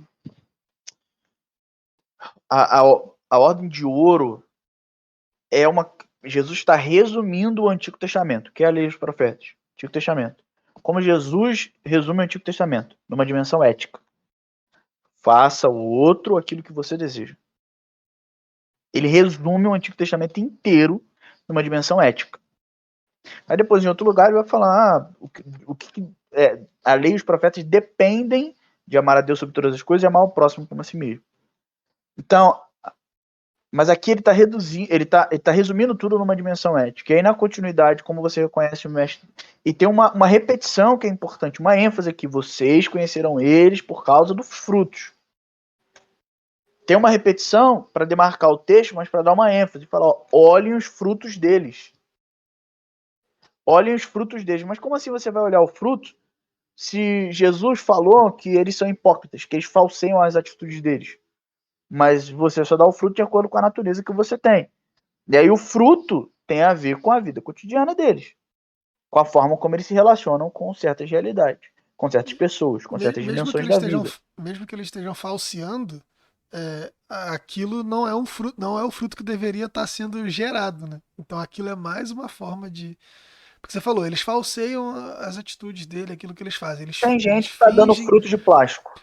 ordem de ouro é uma. Jesus está resumindo o Antigo Testamento, que é a lei dos profetas, Antigo Testamento. Como Jesus resume o Antigo Testamento, numa dimensão ética. Faça o outro aquilo que você deseja. Ele resume o Antigo Testamento inteiro numa dimensão ética. Aí depois, em outro lugar, ele vai falar a lei e os profetas dependem de amar a Deus sobre todas as coisas e amar o próximo como a si mesmo. Então, mas aqui ele está resumindo tudo numa dimensão ética. E aí na continuidade, como você reconhece o mestre, e tem uma repetição que é importante, uma ênfase aqui, vocês conhecerão eles por causa dos frutos. Tem uma repetição para demarcar o texto, mas para dar uma ênfase, falar, olhem os frutos deles. Olhem os frutos deles. Mas como assim você vai olhar o fruto se Jesus falou que eles são hipócritas, que eles falseiam as atitudes deles? Mas você só dá o fruto de acordo com a natureza que você tem. E aí o fruto tem a ver com a vida cotidiana deles, com a forma como eles se relacionam com certas realidades, com certas pessoas, com certas dimensões da vida. Mesmo que eles estejam falseando, aquilo não é um fruto, não é o fruto que deveria estar sendo gerado, né? Então aquilo é mais uma forma de. Porque você falou, eles falseiam as atitudes dele, aquilo que eles fazem. Tem gente que está dando fruto de plástico.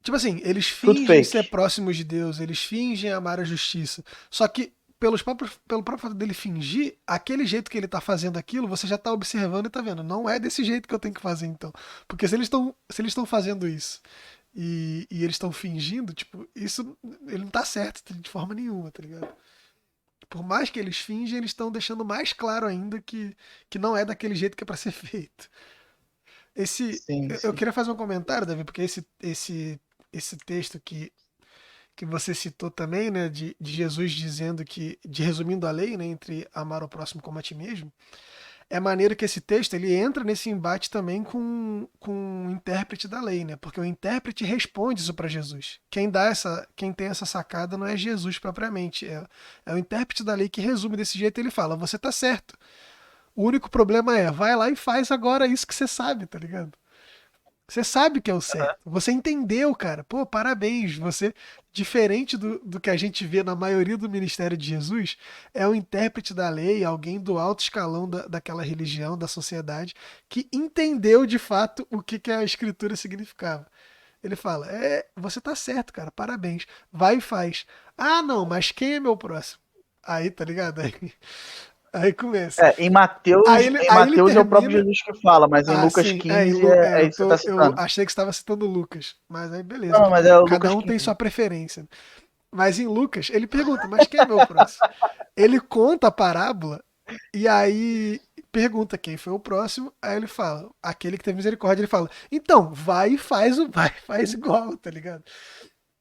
Tipo assim, eles fingem ser próximos de Deus, eles fingem amar a justiça. Só que pelo próprio fato dele fingir, aquele jeito que ele tá fazendo aquilo, você já tá observando e tá vendo. Não é desse jeito que eu tenho que fazer, então. Porque se eles estão fazendo isso e eles estão fingindo, tipo, isso ele não tá certo de forma nenhuma, tá ligado? Por mais que eles fingem, eles estão deixando mais claro ainda que não é daquele jeito que é pra ser feito. Sim, Eu sim. queria fazer um comentário, Davi, porque esse texto que você citou também, né, de Jesus dizendo de resumindo a lei, né, entre amar o próximo como a ti mesmo, é maneiro que esse texto ele entra nesse embate também com o intérprete da lei, né, porque o intérprete responde isso para Jesus. Quem tem essa sacada não é Jesus propriamente, é o intérprete da lei que resume desse jeito. Ele fala: você tá certo. O único problema é, vai lá e faz agora isso que você sabe, tá ligado? Você sabe que é o certo. Você entendeu, cara. Pô, parabéns. Você, diferente do que a gente vê na maioria do ministério de Jesus, é o intérprete da lei, alguém do alto escalão daquela religião, da sociedade, que entendeu de fato o que a escritura significava. Ele fala: você tá certo, cara. Parabéns. Vai e faz. Ah, não, mas quem é meu próximo? Aí, tá ligado? Aí começa. Em Mateus, em Aí ele Mateus é o próprio termina. Jesus que fala, mas em Ah, Lucas sim. É, 15 é isso que você está eu citando. achei que você estava citando Lucas. Mas aí beleza, Não, mas é o cada Lucas um tem 15. sua preferência. Mas em Lucas, ele pergunta: mas quem é meu próximo? Ele conta a parábola e aí pergunta quem foi o próximo. Aí ele fala: aquele que teve misericórdia. Ele fala: então, vai, faz igual, tá ligado?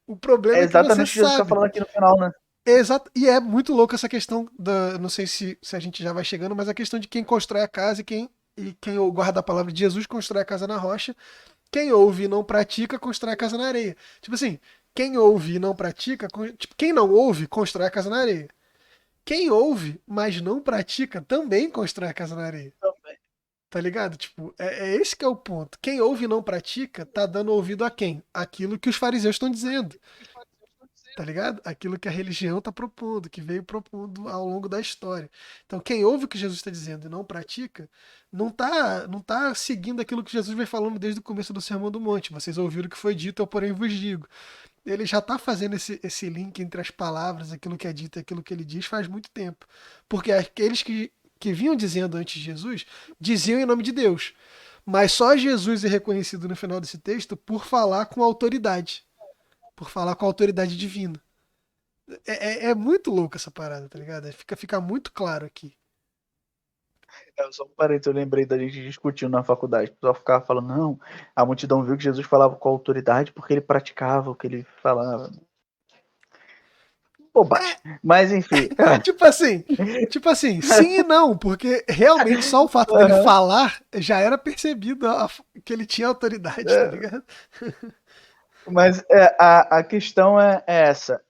O É problema é que você exatamente o que Jesus está sabe. falando aqui no final, né? Exato. E é muito louco essa questão da. Não sei se a gente já vai chegando, mas a questão de quem constrói a casa e quem guarda a palavra de Jesus constrói a casa na rocha. Quem ouve e não pratica, constrói a casa na areia. Tipo assim, quem ouve e não pratica, tipo, quem não ouve, constrói a casa na areia. Quem ouve, mas não pratica, também constrói a casa na areia. Tá ligado? Tipo, é esse que é o ponto. Quem ouve e não pratica, tá dando ouvido a quem? Aquilo que os fariseus estão dizendo. Tá ligado? Aquilo que a religião está propondo, que veio propondo ao longo da história. Então, quem ouve o que Jesus está dizendo e não pratica, não tá seguindo aquilo que Jesus vem falando desde o começo do Sermão do Monte. Vocês ouviram o que foi dito, eu porém vos digo. Ele já está fazendo esse link entre as palavras, aquilo que é dito e aquilo que ele diz faz muito tempo. Porque aqueles que vinham dizendo antes de Jesus, diziam em nome de Deus. Mas só Jesus é reconhecido no final desse texto por falar com autoridade. Por falar com a autoridade divina. É muito louco essa parada, tá ligado? Fica muito claro aqui. Só um parênteses, eu lembrei da gente discutindo na faculdade. O pessoal ficava falando, não, a multidão viu que Jesus falava com autoridade porque ele praticava o que ele falava. Bobagem. Mas enfim. Tipo assim, sim e não, porque realmente só o fato dele falar já era percebido que ele tinha autoridade, tá ligado? Mas a questão é essa.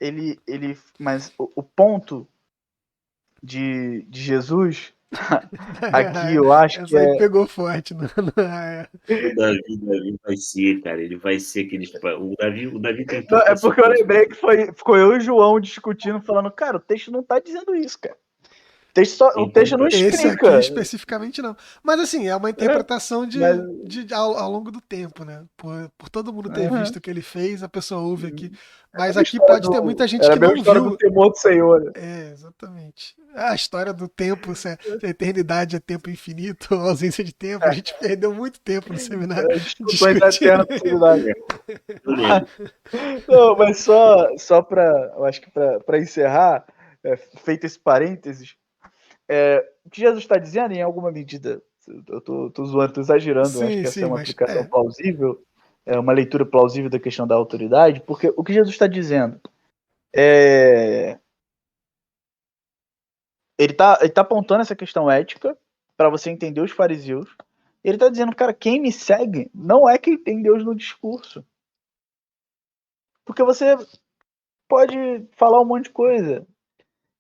Mas o ponto de Jesus, aqui eu acho que Essa aí pegou forte. O Davi vai ser, cara. Ele vai ser aquele. O Davi tem Não, tanta é porque eu soposição. lembrei que ficou eu e o João discutindo, falando, cara, o texto não tá dizendo isso, cara. O texto não Esse aqui explica. especificamente não. Mas assim, é uma interpretação Mas, ao longo do tempo, né? Por todo mundo ter visto o que ele fez, a pessoa ouve aqui. Mas era a aqui história pode ter muita gente era a que mesma não história do viu. temor do Senhor. Né? Exatamente. A história do tempo, se a eternidade é tempo infinito, ou ausência de tempo, a gente perdeu muito tempo no seminário Discussões discutindo. eternas do seminário. Eu lembro. Não, mas só para, eu acho que para encerrar, feito esse parênteses, o que Jesus está dizendo, em alguma medida, eu tô zoando, tô exagerando, eu acho Sim, que essa é sim, uma mas aplicação plausível, uma leitura plausível da questão da autoridade, porque o que Jesus está dizendo ele tá apontando essa questão ética para você entender os fariseus. Ele está dizendo, cara, quem me segue não é quem tem Deus no discurso. Porque você pode falar um monte de coisa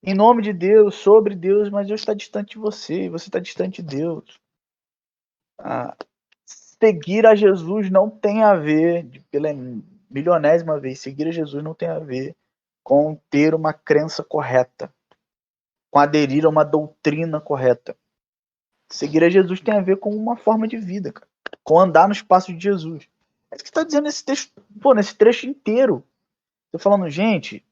em nome de Deus, sobre Deus, mas Deus está distante de você, você está distante de Deus. Seguir a Jesus não tem a ver, pela milionésima vez, seguir a Jesus não tem a ver com ter uma crença correta, com aderir a uma doutrina correta. Seguir a Jesus tem a ver com uma forma de vida, cara, com andar nos passos de Jesus. É isso que está dizendo nesse texto, nesse trecho inteiro. Tô falando, gente,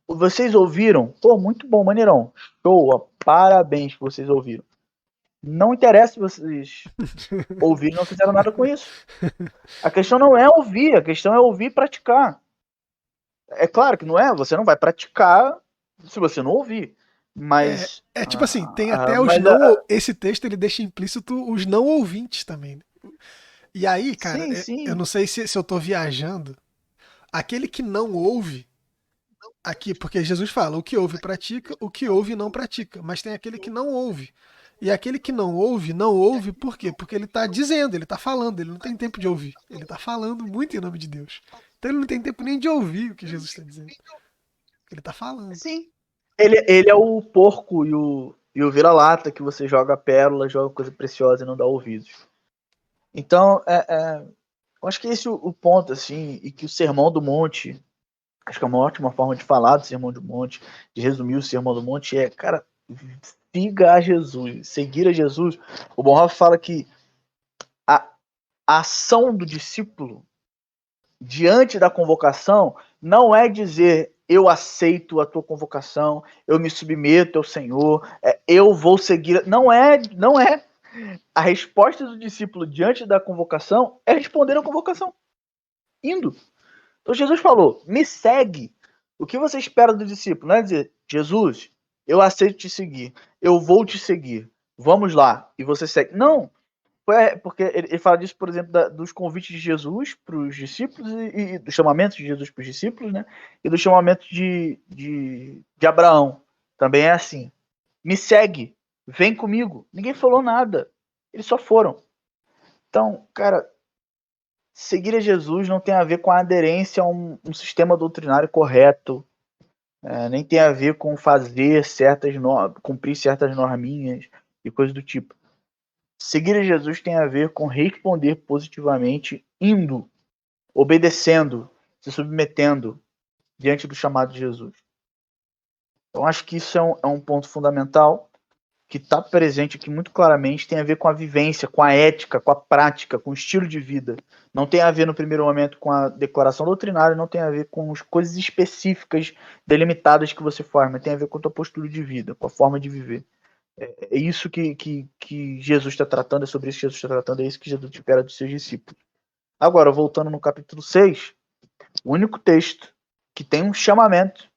Vocês ouviram? Pô, muito bom, maneirão. Show, ó, parabéns que vocês ouviram. Não interessa se vocês ouviram e não fizeram nada com isso. A questão não é ouvir, a questão é ouvir e praticar. É claro que não é, você não vai praticar se você não ouvir. Mas. Tipo assim, tem até os mas não. Esse texto ele deixa implícito os não ouvintes também, né? E aí, cara, sim, eu sim. não sei se eu tô viajando. Aquele que não ouve, aqui, porque Jesus fala, o que ouve pratica, o que ouve não pratica. Mas tem aquele que não ouve. E aquele que não ouve por quê? Porque ele tá dizendo, ele tá falando, ele não tem tempo de ouvir. Ele tá falando muito em nome de Deus. Então ele não tem tempo nem de ouvir o que Jesus está dizendo. Ele tá falando. Sim. Ele é o porco e o vira-lata que você joga pérola, joga coisa preciosa e não dá ouvidos. Então, eu acho que esse é o ponto, assim, e que o Sermão do Monte, acho que é uma ótima forma de falar do Sermão do Monte, de resumir o Sermão do Monte, cara, siga a Jesus, seguir a Jesus. O Bonhoeffer fala que a ação do discípulo diante da convocação não é dizer eu aceito a tua convocação, eu me submeto ao Senhor, eu vou seguir. Não é. A resposta do discípulo diante da convocação é responder à convocação, indo. Então Jesus falou: me segue. O que você espera do discípulo? Não é dizer, Jesus, eu aceito te seguir, eu vou te seguir, vamos lá, e você segue. Não, porque ele fala disso, por exemplo, dos convites de Jesus para os discípulos e dos chamamentos de Jesus para os discípulos, né? E do chamamento de Abraão. Também é assim. Me segue, vem comigo. Ninguém falou nada. Eles só foram. Então, cara, seguir a Jesus não tem a ver com a aderência a um sistema doutrinário correto. Nem tem a ver com fazer cumprir certas norminhas e coisas do tipo. Seguir a Jesus tem a ver com responder positivamente, indo, obedecendo, se submetendo diante do chamado de Jesus. Então, acho que isso é um ponto fundamental que está presente aqui muito claramente, tem a ver com a vivência, com a ética, com a prática, com o estilo de vida. Não tem a ver, no primeiro momento, com a declaração doutrinária, não tem a ver com as coisas específicas, delimitadas que você faz, mas tem a ver com a tua postura de vida, com a forma de viver. É isso que Jesus está tratando, é sobre isso que Jesus está tratando, é isso que Jesus espera dos seus discípulos. Agora, voltando no capítulo 6, o único texto que tem um chamamento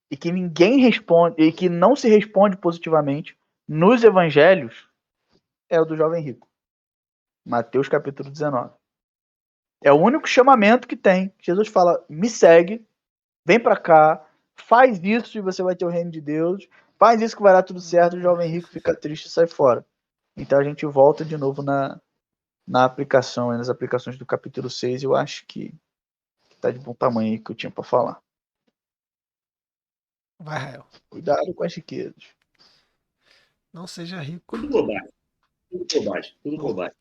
e que ninguém responde, e que não se responde positivamente nos evangelhos, é o do jovem rico. Mateus capítulo 19. É o único chamamento que tem. Jesus fala, me segue, vem para cá, faz isso e você vai ter o reino de Deus. Faz isso que vai dar tudo certo, o jovem rico fica triste e sai fora. Então a gente volta de novo na aplicação, nas aplicações do capítulo 6, eu acho que tá de bom tamanho aí que eu tinha para falar. Vai, Rael. Cuidado com as riquezas. Não seja rico. Tudo bobagem. Tudo bobagem.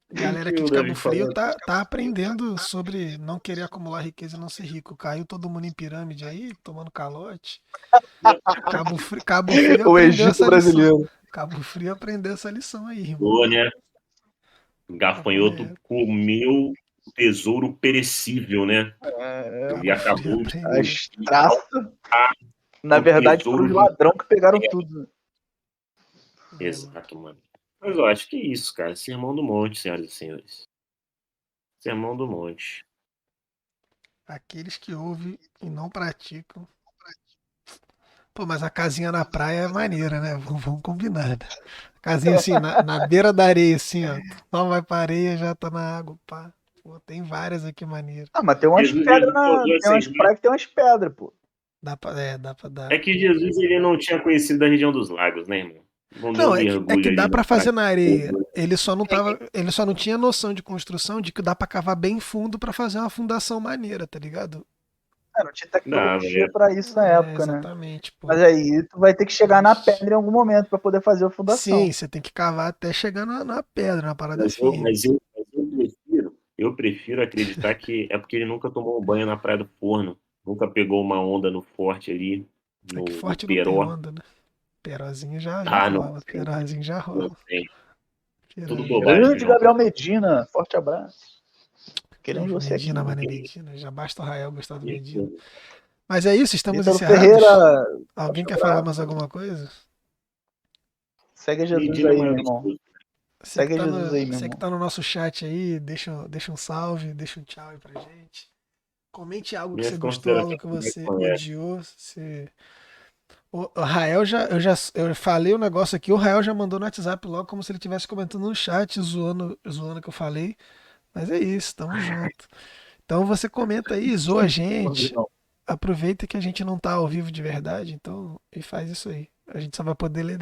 Galera aqui de Cabo Frio tá aprendendo sobre não querer acumular riqueza e não ser rico. Caiu todo mundo em pirâmide aí, tomando calote. Cabo Frio o Egito brasileiro. Cabo Frio aprendeu essa lição aí, irmão. Boa, né? O gafanhoto comeu o tesouro perecível, né? E acabou as traças. Na verdade, foram os ladrões que pegaram tudo. Exato, mano. Mas eu acho que é isso, cara. Sermão do Monte, senhoras e senhores. Sermão do Monte. Aqueles que ouvem e não praticam. Pô, mas a casinha na praia é maneira, né? Vamos combinar, né? Casinha assim, na beira da areia, assim, ó. Só vai pra areia, já tá na água, pá. Pô, tem várias aqui maneiras. Mas tem umas pedras tem umas praias que tem umas pedras, pô. Dá pra dar. É que Jesus, ele não tinha conhecido a região dos lagos, né, irmão? Não, é que dá pra fazer na areia. Ele só não tinha noção de construção de que dá pra cavar bem fundo pra fazer uma fundação maneira, tá ligado? Não tinha tecnologia pra isso na época, exatamente, né? Pô. Mas aí tu vai ter que chegar na pedra em algum momento pra poder fazer a fundação. Sim, você tem que cavar até chegar na pedra, na parada firme. Mas eu prefiro acreditar que é porque ele nunca tomou um banho na Praia do Forno. Nunca pegou uma onda no forte ali, no forte Peró. não tem onda, né? Perozinho já rola. Perozinho já rola. Tudo bobagem. Grande Gabriel Medina, forte abraço. Queremos você Medina, aqui. Mané Medina. Já basta o Rael gostar do Medina. Mas é isso, estamos Ítalo encerrados. Ferreira, Alguém forte quer falar abraço. mais alguma coisa? Segue Jesus Medina aí, maior meu do irmão. escudo. Segue Jesus aí, meu Você que irmão. tá no nosso chat aí, deixa um salve, deixa um tchau aí pra gente. Comente algo que você Minhas gostou, algo considerações que finais você são essas. odiou. O Rael eu falei o negócio aqui, o Rael já mandou no WhatsApp logo como se ele estivesse comentando no chat, zoando o que eu falei. Mas é isso, tamo junto. Então você comenta aí, zoa a gente. Não. Aproveita que a gente não tá ao vivo de verdade, então, e faz isso aí. A gente só vai poder ler.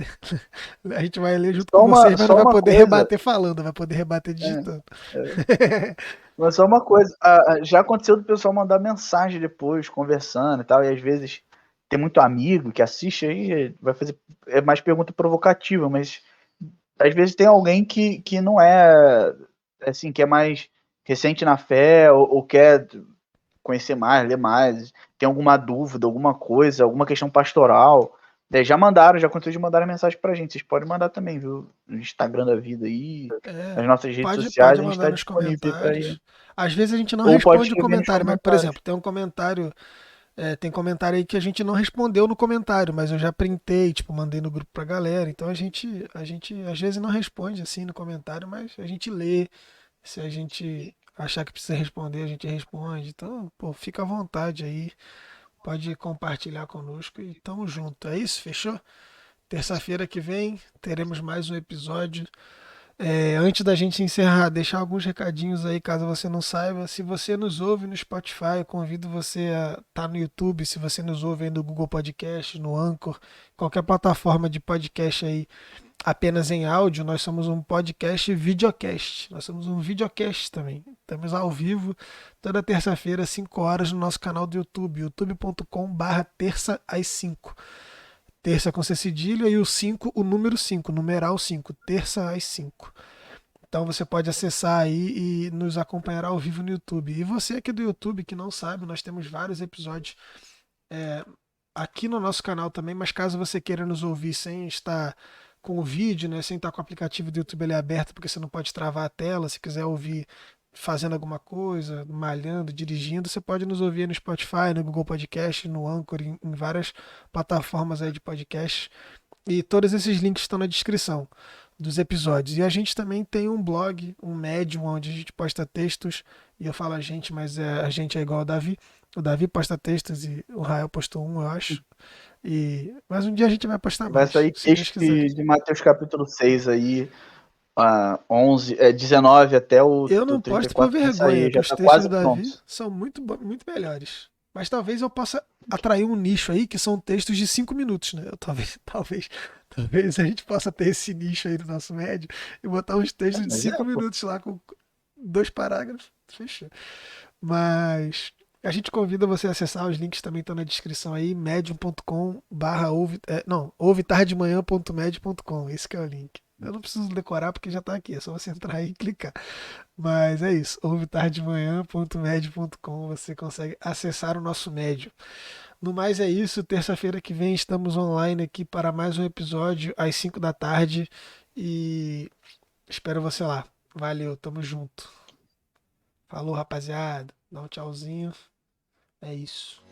A gente vai ler junto com vocês, mas não Só vai uma poder coisa. rebater falando, vai poder rebater É, digitando. é. Mas só uma coisa. Já aconteceu do pessoal mandar mensagem depois, conversando e tal, e às vezes tem muito amigo que assiste aí, vai fazer mais pergunta provocativa, mas às vezes tem alguém que não é assim, que é mais recente na fé ou quer conhecer mais, ler mais, tem alguma dúvida, alguma coisa, alguma questão pastoral. Já aconteceu de mandar mensagem pra gente. Vocês podem mandar também, viu? No Instagram da vida aí, É, nas nossas redes pode sociais, a gente mandar está nos disponível aí para ir. comentários. Às vezes a gente não Ou pode responde o escrever nos comentário, mas, por comentários. exemplo, tem um comentário. Tem comentário aí que a gente não respondeu no comentário, mas eu já printei, tipo, mandei no grupo pra galera. Então a gente às vezes não responde assim no comentário, mas a gente lê. Se a gente achar que precisa responder, a gente responde. Então, pô, fica à vontade aí. Pode compartilhar conosco e tamo junto. É isso? Fechou? Terça-feira que vem teremos mais um episódio. Antes da gente encerrar, deixar alguns recadinhos aí, caso você não saiba. Se você nos ouve no Spotify, eu convido você a estar no YouTube. Se você nos ouve aí no Google Podcast, no Anchor, qualquer plataforma de podcast aí, apenas em áudio, nós somos um podcast e videocast. Nós somos um videocast também. Estamos ao vivo toda terça-feira, às 5 horas, no nosso canal do YouTube, youtube.com/terça às 5. Terça com C cedilha e o 5, o número 5, numeral 5, terça às 5. Então você pode acessar aí e nos acompanhar ao vivo no YouTube. E você aqui do YouTube que não sabe, nós temos vários episódios é, aqui no nosso canal também, mas caso você queira nos ouvir sem estar com o vídeo, né, sem estar com o aplicativo do YouTube ali aberto, porque você não pode travar a tela, se quiser ouvir fazendo alguma coisa, malhando, dirigindo, você pode nos ouvir no Spotify, no Google Podcast, no Anchor, em várias plataformas aí de podcast. E todos esses links estão na descrição dos episódios. E a gente também tem um blog, um Medium, onde a gente posta textos. E eu falo a gente, mas a gente é igual ao Davi. O Davi posta textos e o Rael postou um, eu acho. Mas um dia a gente vai postar Vai mais, sair se Deus texto quiser. de Mateus capítulo 6 aí, 19 até o Eu do não posto por 34 vai vergonha, sair, que já os tá textos quase do Davi pronto. são muito melhores. Mas talvez eu possa atrair um nicho aí que são textos de 5 minutos, né? Talvez a gente possa ter esse nicho aí no nosso médio e botar uns textos de Mas 5 pô. minutos lá com 2 parágrafos. Fechou. Mas a gente convida você a acessar, os links também estão na descrição aí, medium.com/ouve, não, ouvetardemanhã.med.com, esse que é o link. Eu não preciso decorar porque já está aqui, é só você entrar aí e clicar. Mas é isso, ouvetardemanhã.med.com, você consegue acessar o nosso médio. No mais é isso, terça-feira que vem estamos online aqui para mais um episódio às 5 da tarde e espero você lá. Valeu, tamo junto. Falou, rapaziada. Dá um tchauzinho. É isso.